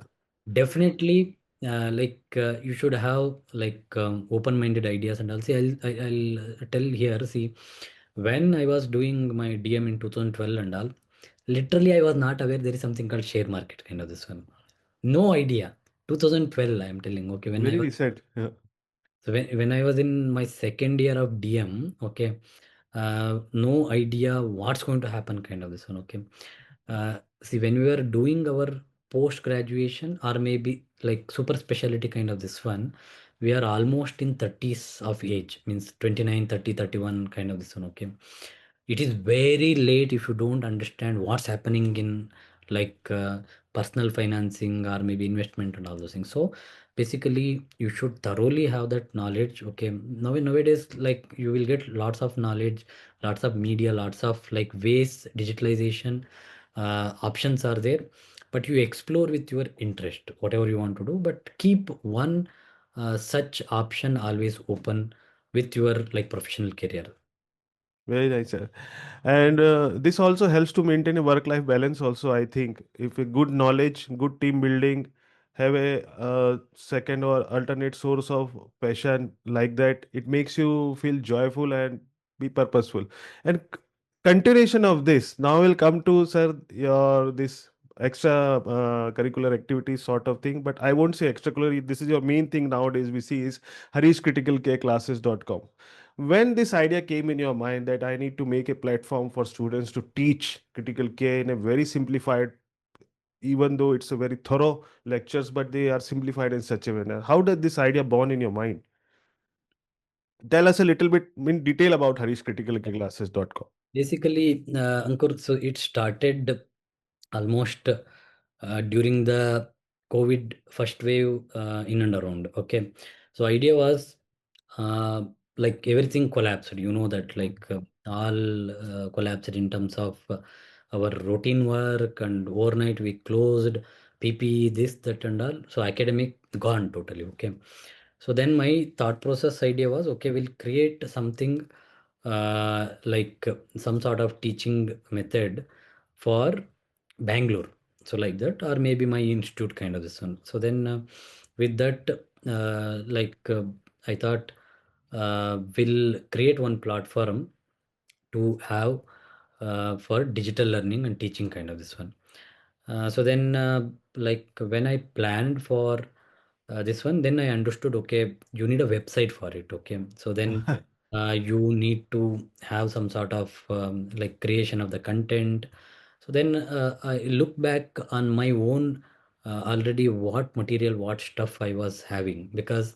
definitely like you should have like open-minded ideas. And also I'll tell here, see, when I was doing my DM in 2012 and all, literally I was not aware there is something called share market kind of this one. No idea. 2012, I am telling. Okay, when I
Very
was
recent. Yeah.
so when I was in my second year of DM, okay, no idea what's going to happen kind of this one. Okay, see, when we were doing our post graduation or maybe like super specialty kind of this one, we are almost in 30s of age, means 29, 30, 31 kind of this one. Okay, it is very late if you don't understand what's happening in like personal financing or maybe investment and all those things. So basically you should thoroughly have that knowledge. Okay, nowadays like you will get lots of knowledge, lots of media, lots of like ways, digitalization options are there, but you explore with your interest whatever you want to do, but keep one such option always open with your like professional career.
Very nice, sir. And this also helps to maintain a work-life balance. Also, I think if a good knowledge, good team building, have a second or alternate source of passion like that, it makes you feel joyful and be purposeful. And continuation of this, now we'll come to sir your this extra curricular activities sort of thing. But I won't say extracurricular. This is your main thing nowadays. We see is harishcriticalkclasses.com. When this idea came in your mind that I need to make a platform for students to teach critical care in a very simplified, even though it's a very thorough lectures, but they are simplified in such a manner. How did this idea born in your mind? Tell us a little bit in detail about harishcriticalclasses.com.
Basically, Ankur, so it started almost during the COVID first wave in and around. Okay, so idea was uh, like everything collapsed. You know that like all collapsed in terms of our routine work, and overnight we closed PP, this, that, and all. So academic gone totally. Okay, so then my thought process idea was, okay, we'll create something like some sort of teaching method for Bangalore. So like that, or maybe my institute kind of this one. So then with that, like I thought we'll create one platform to have for digital learning and teaching kind of this one. So then like when I planned for this one, then I understood, okay, you need a website for it. Okay, so then you need to have some sort of like creation of the content. So then I look back on my own already what material, what stuff I was having, because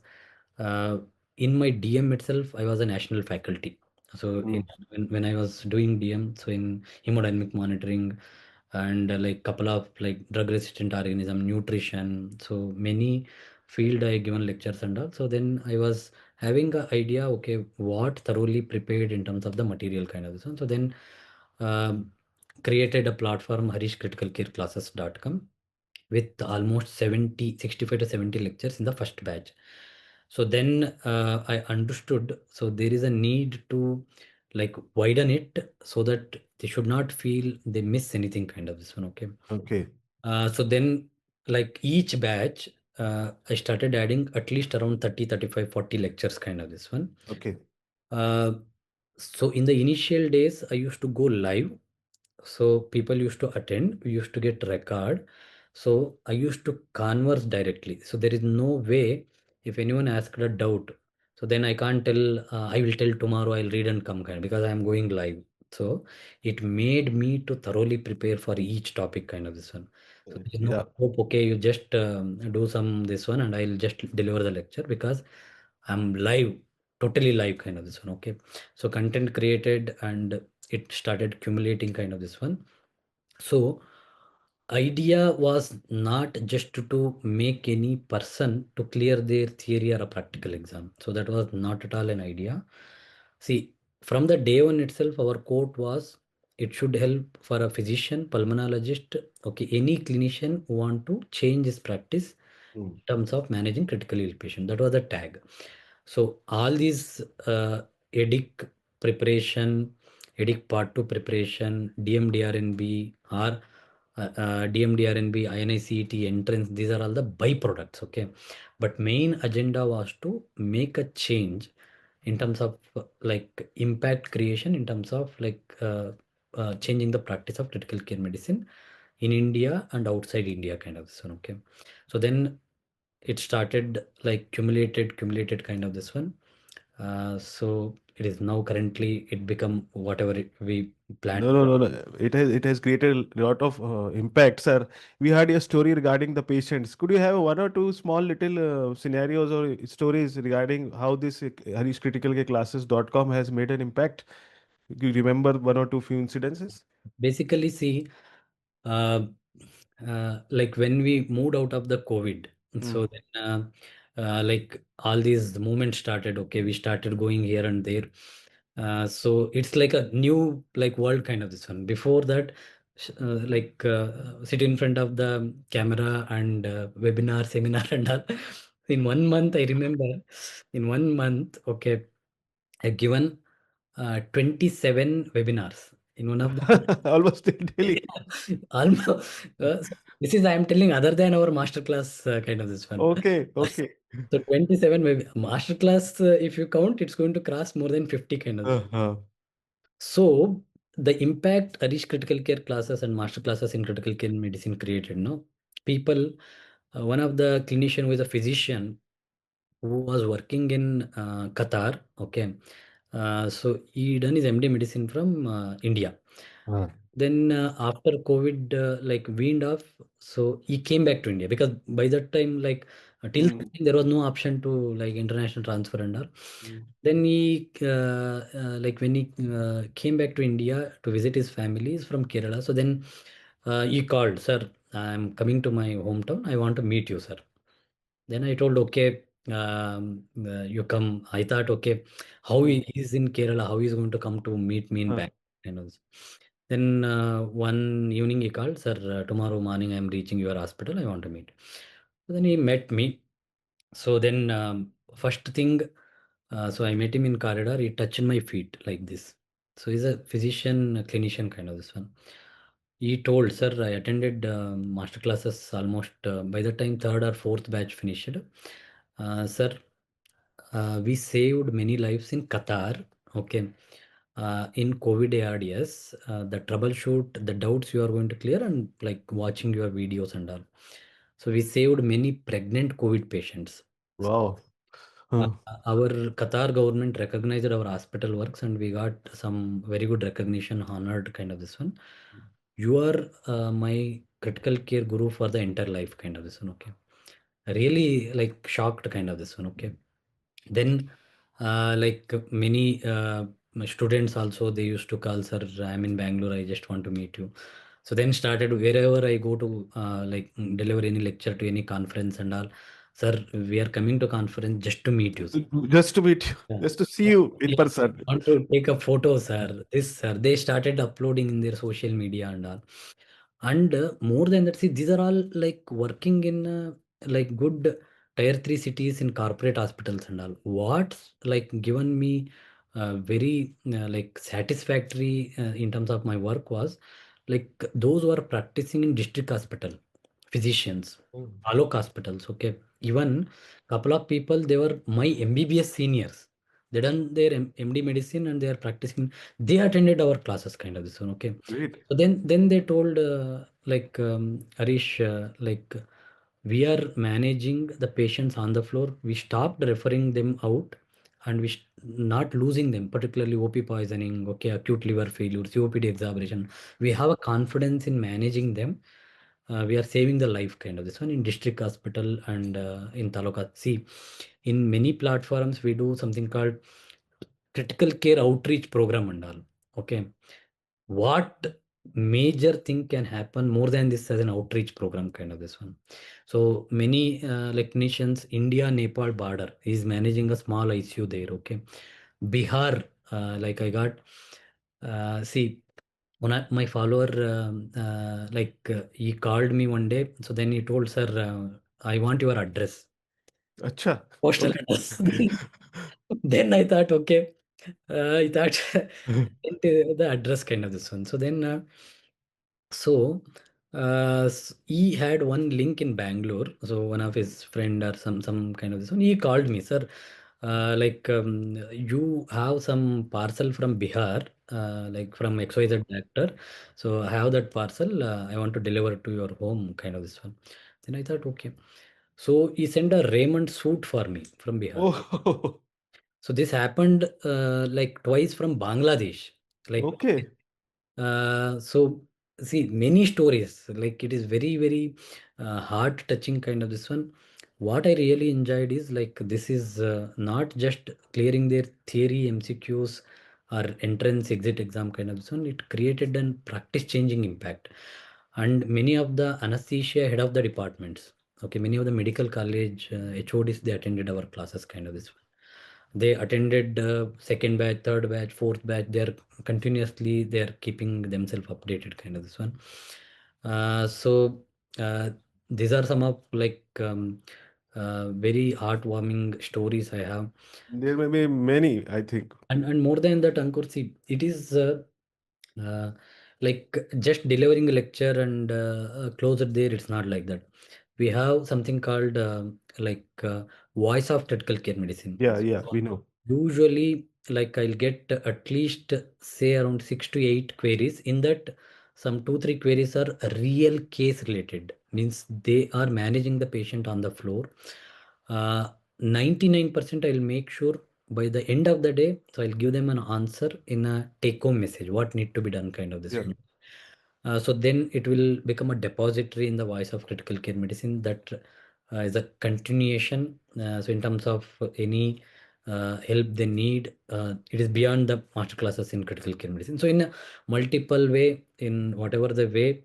uh, in my DM itself, I was a national faculty. So
Mm.
when I was doing DM, so in hemodynamic monitoring and like couple of like drug resistant organism, nutrition, so many field I given lectures and all. So then I was having a idea, okay, what thoroughly prepared in terms of the material kind of this one. So then um, created a platform harishcriticalcareclasses.com with almost 70, 65 to 70 lectures in the first batch. So then I understood, so there is a need to like widen it so that they should not feel they miss anything kind of this one. Okay,
Okay.
so then like each batch I started adding at least around 30, 35, 40 lectures kind of this one.
Okay.
uh, so in the initial days I used to go live. So people used to attend, we used to get record. So I used to converse directly. So there is no way if anyone asked a doubt. So then I can't tell, I will tell tomorrow, I'll read and come kind, because I am going live. So it made me to thoroughly prepare for each topic kind of this one. So there is no
Yeah.
hope, okay, you just do some this one and I'll just deliver the lecture, because I'm live, totally live kind of this one. Okay. So content created and it started accumulating kind of this one. So idea was not just to make any person to clear their theory or a practical exam. So that was not at all an idea. See, from the day one itself, our quote was, it should help for a physician, pulmonologist, okay, any clinician who want to change his practice
Mm.
in terms of managing critically ill patient. That was the tag. So all these EDIC preparation, EDIC Part 2 preparation, DMDRNB or DMDRNB, INICET entrance, these are all the byproducts, okay? But main agenda was to make a change in terms of like impact creation, in terms of like changing the practice of critical care medicine in India and outside India kind of this one, okay? So then it started like cumulated kind of this one. So it is now currently it become whatever we planned.
No, no, no, no. It has created a lot of impact, sir. We heard your story regarding the patients. Could you have one or two small little scenarios or stories regarding how this harishcriticalcareclasses.com has made an impact? Do you remember one or two few incidences?
Basically, see, uh, like when we moved out of the COVID, so
Mm.
then like all these movements started. Okay, we started going here and there. So it's like a new like world kind of this one. Before that, like sit in front of the camera and webinar, seminar and all. In 1 month, I remember, in 1 month, okay, I've given 27 webinars in one of the
Almost daily.
almost this is I am telling other than our masterclass kind of this one.
Okay, okay.
So 27 masterclass, if you count, it's going to cross more than 50 kind of this.
Uh-huh.
So the impact Arish critical care classes and master classes in critical care medicine created, no people. One of the clinician who is a physician who was working in Qatar. Okay, so he done his MD medicine from India.
Uh,
Then after COVID, like weaned off, so he came back to India, because by that time, like till that
mm,
time, there was no option to like international transfer and all.
mm.
Then he like when he came back to India to visit his family, he's from Kerala. So then he called, sir, I'm coming to my hometown. I want to meet you, sir. Then I told, okay, you come. I thought, okay, how he
Mm.
is in Kerala, how he's going to come to meet me in
Uh,
Bangalore. You know. Then one evening he called, sir, tomorrow morning I'm reaching your hospital. I want to meet. So then he met me. So then first thing, so I met him in corridor. He touched my feet like this. So he's a physician, a clinician kind of this one. He told, sir, I attended master classes almost by the time third or fourth batch finished. Sir, we saved many lives in Qatar. Okay. In COVID ARDS, the troubleshoot, the doubts you are going to clear, and like watching your videos and all. So we saved many pregnant COVID patients.
wow.
Uh,
Uh,
our Qatar government recognized our hospital works, and we got some very good recognition, honored kind of this one. You are my critical care guru for the entire life kind of this one. Okay. Really like shocked kind of this one. Okay. Then like many my students also, they used to call, sir, I'm in Bangalore, I just want to meet you. So then started wherever I go to like deliver any lecture to any conference and all, sir, we are coming to conference just to meet you, sir.
just to meet you,
Yeah.
just to see
Yeah.
you in
We
person.
want to take a photo, sir. This, sir. They started uploading in their social media and all. And more than that, see, these are all like working in like good tier three cities in corporate hospitals and all. What's like given me very like satisfactory in terms of my work was like those who are practicing in district hospital, physicians,
Mm.
alok hospitals. Okay, even couple of people, they were my MBBS seniors. They done their MD medicine and they are practicing. They attended our classes, kind of this one. Okay.
Great.
So then they told Harish, we are managing the patients on the floor. We stopped referring them out, and not losing them, particularly OP poisoning, okay, acute liver failure, COPD exacerbation. We have a confidence in managing them. We are saving the life, kind of this one, in district hospital and in taluka. See, in many platforms we do something called critical care outreach program and all. Okay, what major thing can happen more than this as an outreach program, kind of this one? So many like nations, India Nepal border is managing a small ICU there. Okay, Bihar, like I got see, my follower, he called me one day. So then he told, sir, I want your address,
Acha.
postal
Okay.
address. Then I thought, okay, I thought the address, kind of this one. So then, so he had one link in Bangalore. So one of his friend or some kind of this one, he called me, sir. You have some parcel from Bihar, like from XYZ doctor. So I have that parcel. I want to deliver to your home, kind of this one. Then I thought, okay. So he sent a Raymond suit for me from Bihar.
Oh,
So this happened like twice from Bangladesh. Like
okay.
so see, many stories, like it is very, very heart touching, kind of this one. What I really enjoyed is like this is not just clearing their theory MCQs or entrance exit exam, kind of this one. It created an practice changing impact. And many of the anesthesia head of the departments, okay, many of the medical college HODs, they attended our classes, kind of this one. They attended second batch, third batch, fourth batch. They're keeping themselves updated, kind of this one. So uh, these are some of like very heartwarming stories I have.
There may be many, I think.
And more than that, Ankur, see, it is uh, like just delivering a lecture and close it there. It's not like that. We have something called voice of critical care medicine.
Yeah, yeah, we know.
Usually, like I'll get at least say around 6 to 8 queries. In that, some 2 3 queries are real case related. Means they are managing the patient on the floor. 99% I'll make sure by the end of the day. So I'll give them an answer in a take home message. What need to be done, kind of this
Yeah.
one. So then it will become a depository in the voice of critical care medicine that is a continuation. So in terms of any help they need, it is beyond the master classes in critical care medicine. So in a multiple way, in whatever the way,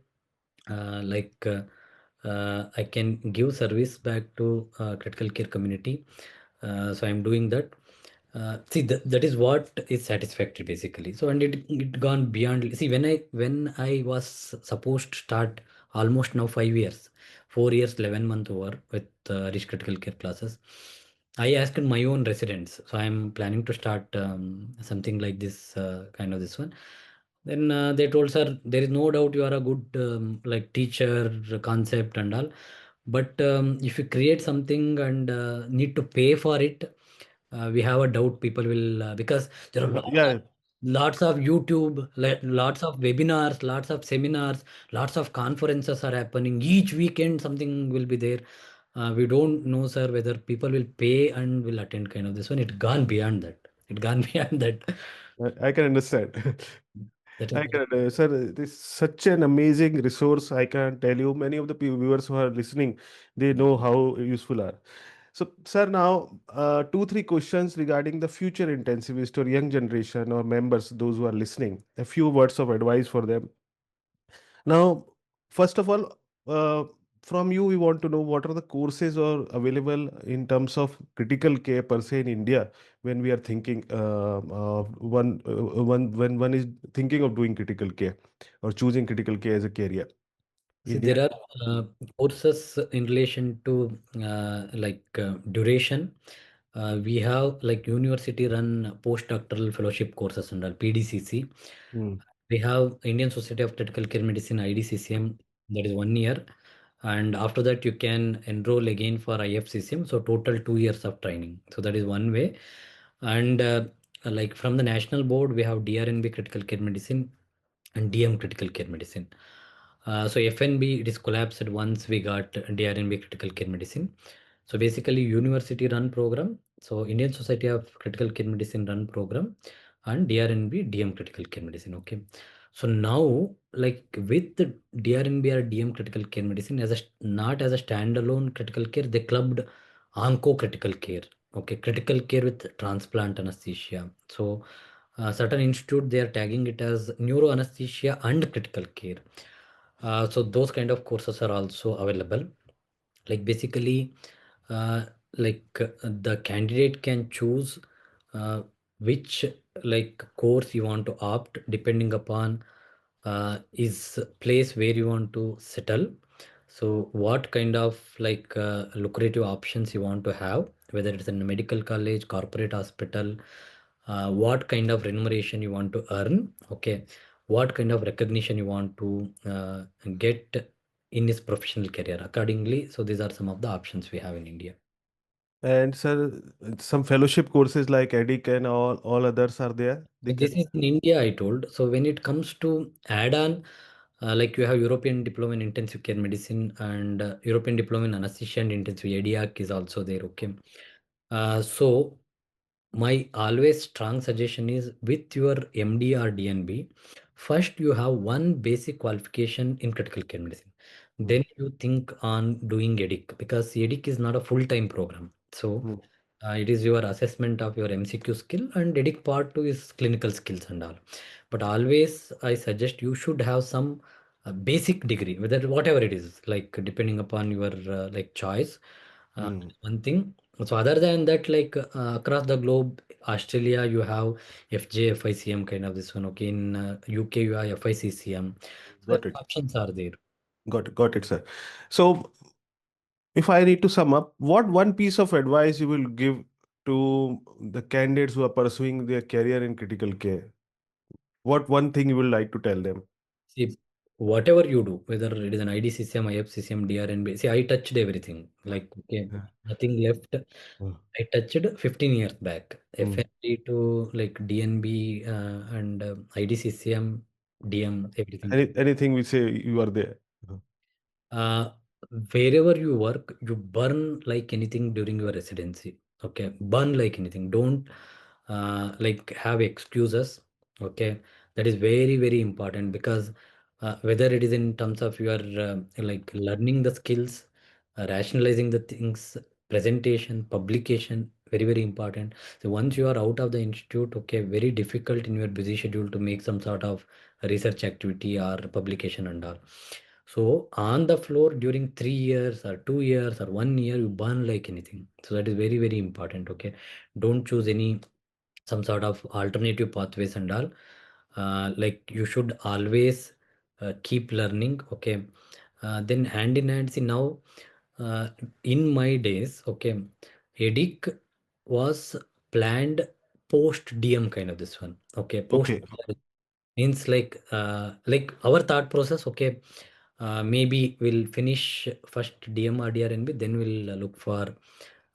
I can give service back to critical care community. So I'm doing that. See, that is what is satisfactory basically. So and it gone beyond. See, when I was supposed to start almost now 5 years, 4 years, 11 months over with rich critical care classes. I asked my own residents. So I'm planning to start something like this kind of this one. Then they told, sir, there is no doubt you are a good like teacher concept and all. But if you create something and need to pay for it, we have a doubt people will because there are
Yeah,
lots of YouTube, lots of webinars, lots of seminars, lots of conferences are happening. Each weekend something will be there. We don't know, sir, whether people will pay and will attend, kind of this one. It gone beyond that. It gone beyond that.
I can understand.
That is
I can, sir, this is such an amazing resource. I can tell you, many of the viewers who are listening, they know how useful are. So, sir, now 2 3 questions regarding the future intensivist or young generation or members, those who are listening. A few words of advice for them. Now, first of all, from you, we want to know what are the courses are available in terms of critical care per se in India when we are thinking when one is thinking of doing critical care or choosing critical care as a career.
See,
India.
there are courses in relation to duration. We have like university run postdoctoral fellowship courses under PDCC.
Hmm.
We have Indian Society of Critical Care Medicine IDCCM, that is 1 year, and after that you can enroll again for IFCCM. So total 2 years of training. So that is one way. And like from the national board, we have DRNB critical care medicine and DM critical care medicine. So FNB, it is collapsed once we got DRNB critical care medicine. So basically university run program. So Indian Society of Critical Care Medicine run program and DRNB DM critical care medicine. Okay. So now like with the DRNB or DM critical care medicine as a not as a standalone critical care, they clubbed onco critical care. Okay, critical care with transplant anesthesia. So certain institute they are tagging it as neuro anesthesia and critical care. So those kind of courses are also available. Like basically, uh, the candidate can choose uh, which like course you want to opt depending upon is place where you want to settle. So what kind of lucrative options you want to have, whether it's in a medical college, corporate hospital, what kind of remuneration you want to earn, okay, what kind of recognition you want to get in his professional career accordingly. So these are some of the options we have in India.
And sir, some fellowship courses like EDIC and all others are there. They
So this
can.
is in India, I told. So when it comes to add-on, like you have European Diploma in Intensive Care Medicine and European Diploma in Anesthesia and Intensive ADIAC is also there. Okay. So my always strong suggestion is with your MD or DNB, first you have one basic qualification in critical care medicine.
Mm,
Then you think on doing EDIC because EDIC is not a full-time program. So
mm,
it is your assessment of your MCQ skill, and EDIC part two is clinical skills and all. But always I suggest you should have some basic degree, whether whatever it is, like depending upon your like choice.
mm.
One thing. So other than that, like across the globe, Australia you have FJ, FICM kind of this one. Okay, in UK you have FICCM. So
Got it.
options are there.
Got it, sir. So if I need to sum up, what one piece of advice you will give to the candidates who are pursuing their career in critical care? What one thing you would like to tell them?
See, whatever you do, whether it is an IDCCM, IFCCM, DRNB, see, I touched everything. Like, okay,
Yeah.
nothing left.
Mm.
I touched 15 years back.
Mm.
FNB to like DNB and IDCCM, DM, everything.
Anything we say you are there.
uh, Wherever you work, you burn like anything during your residency. Okay, burn like anything. Don't like have excuses. Okay, that is very very important because whether it is in terms of your like learning the skills, rationalizing the things, presentation, publication, very very important. So once you are out of the institute, okay, very difficult in your busy schedule to make some sort of research activity or publication and all. So on the floor during 3 years or 2 years or 1 year, you burn like anything. So that is very, very important. Okay. Don't choose any some sort of alternative pathways and all. Like you should always keep learning. Okay. Then hand in hand, see now uh, in my days, okay, EDIC was planned post DM kind of this one. Okay. Post
Okay.
means like our thought process, okay, maybe we'll finish first DM or DRNB, then we'll look for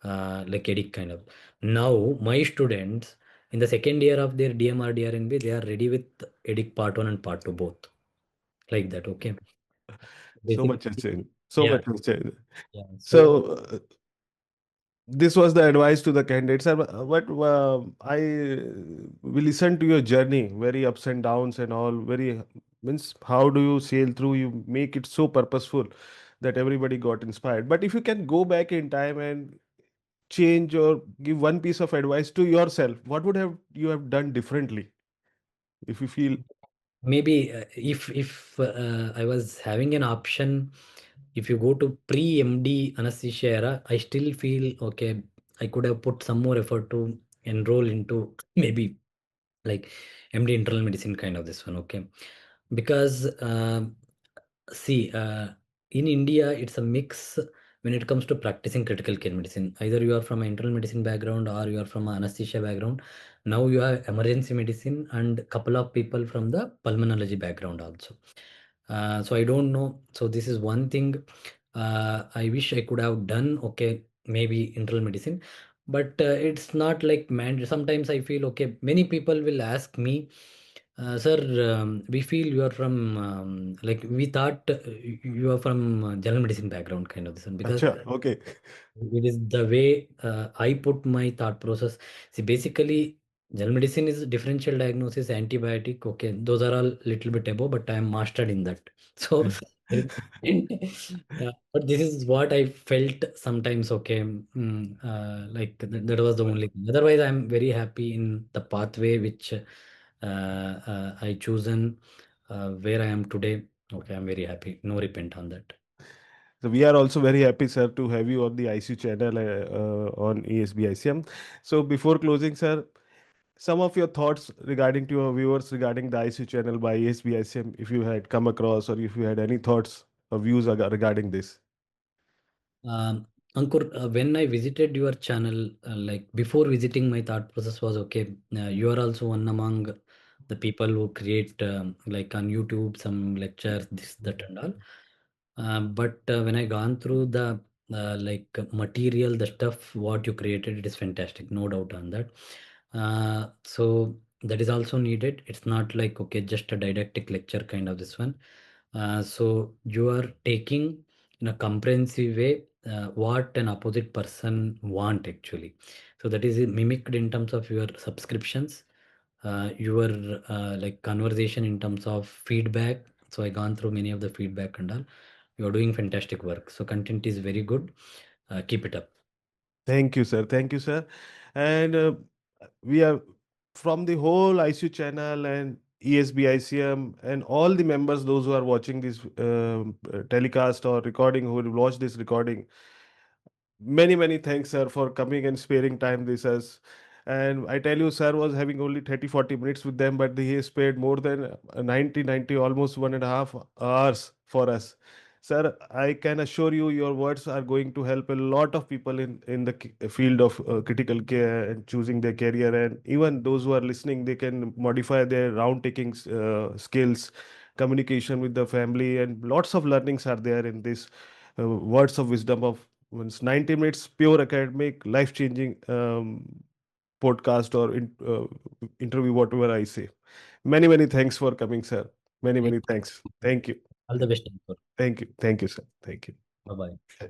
like edit kind of. Now my students in the second year of their DM or DRNB, they are ready with edit part one and part two both, like that. Okay,
So much
basically,
has changed. So
yeah,
much has changed.
yeah. So
So this was the advice to the candidates. But I we listened to your journey, very ups and downs and all. Very means how do you sail through? You make it so purposeful that everybody got inspired. But if you can go back in time and change or give one piece of advice to yourself, what would have you have done differently if you feel?
maybe if I was having an option, if you go to pre-MD anesthesia era, I still feel okay. I could have put some more effort to enroll into maybe like MD internal medicine kind of this one. Okay, because see, in India, it's a mix when it comes to practicing critical care medicine. Either you are from an internal medicine background or you are from an anesthesia background. Now you have emergency medicine and couple of people from the pulmonology background also. So I don't know. So this is one thing I wish I could have done. Okay, maybe internal medicine. but it's not like man. Sometimes I feel okay. Many people will ask me, sir, we feel you are from like we thought you are from general medicine background kind of this one because
Acha, okay.
it is the way I put my thought process. See, basically, general medicine is differential diagnosis, antibiotic. Okay, those are all little bit above, but I am mastered in that. So, but this is what I felt sometimes. Okay, like that was the only thing. Otherwise, I'm very happy in the pathway which I chosen, where I am today. Okay, I'm very happy. No repent on that.
So we are also very happy, sir, to have you on the ICU channel on ESB ICM. So before closing, sir, some of your thoughts regarding to your viewers regarding the ICU channel by ESB ICM, if you had come across or if you had any thoughts or views regarding this.
Um, Ankur, when I visited your channel, like before visiting, my thought process was okay. You are also one among the people who create like on YouTube some lectures, this, that, and all. But when I gone through the like material, the stuff what you created, it is fantastic, no doubt on that. So that is also needed. It's not like okay, just a didactic lecture kind of this one. So you are taking in a comprehensive way what an opposite person want actually. So that is mimicked in terms of your subscriptions, your like conversation in terms of feedback. So I gone through many of the feedback and all. You are doing fantastic work. So content is very good. Keep it up.
Thank you, sir. Thank you, sir. And we are from the whole ICU channel and ESB ICM and all the members, those who are watching this telecast or recording, who will watch this recording. Many thanks, sir, for coming and sparing time this us. And I tell you, sir was having only 30-40 minutes with them, but he has spared more than 90, almost 1.5 hours for us. Sir, I can assure you, your words are going to help a lot of people in the field of critical care and choosing their career. And even those who are listening, they can modify their round taking skills, communication with the family, and lots of learnings are there in this words of wisdom of once 90 minutes pure academic life changing podcast or interview, whatever I say. Many thanks for coming, sir. Many
Thank
thanks. Thank you.
All the best.
Thank you, sir. Thank you.
Bye bye.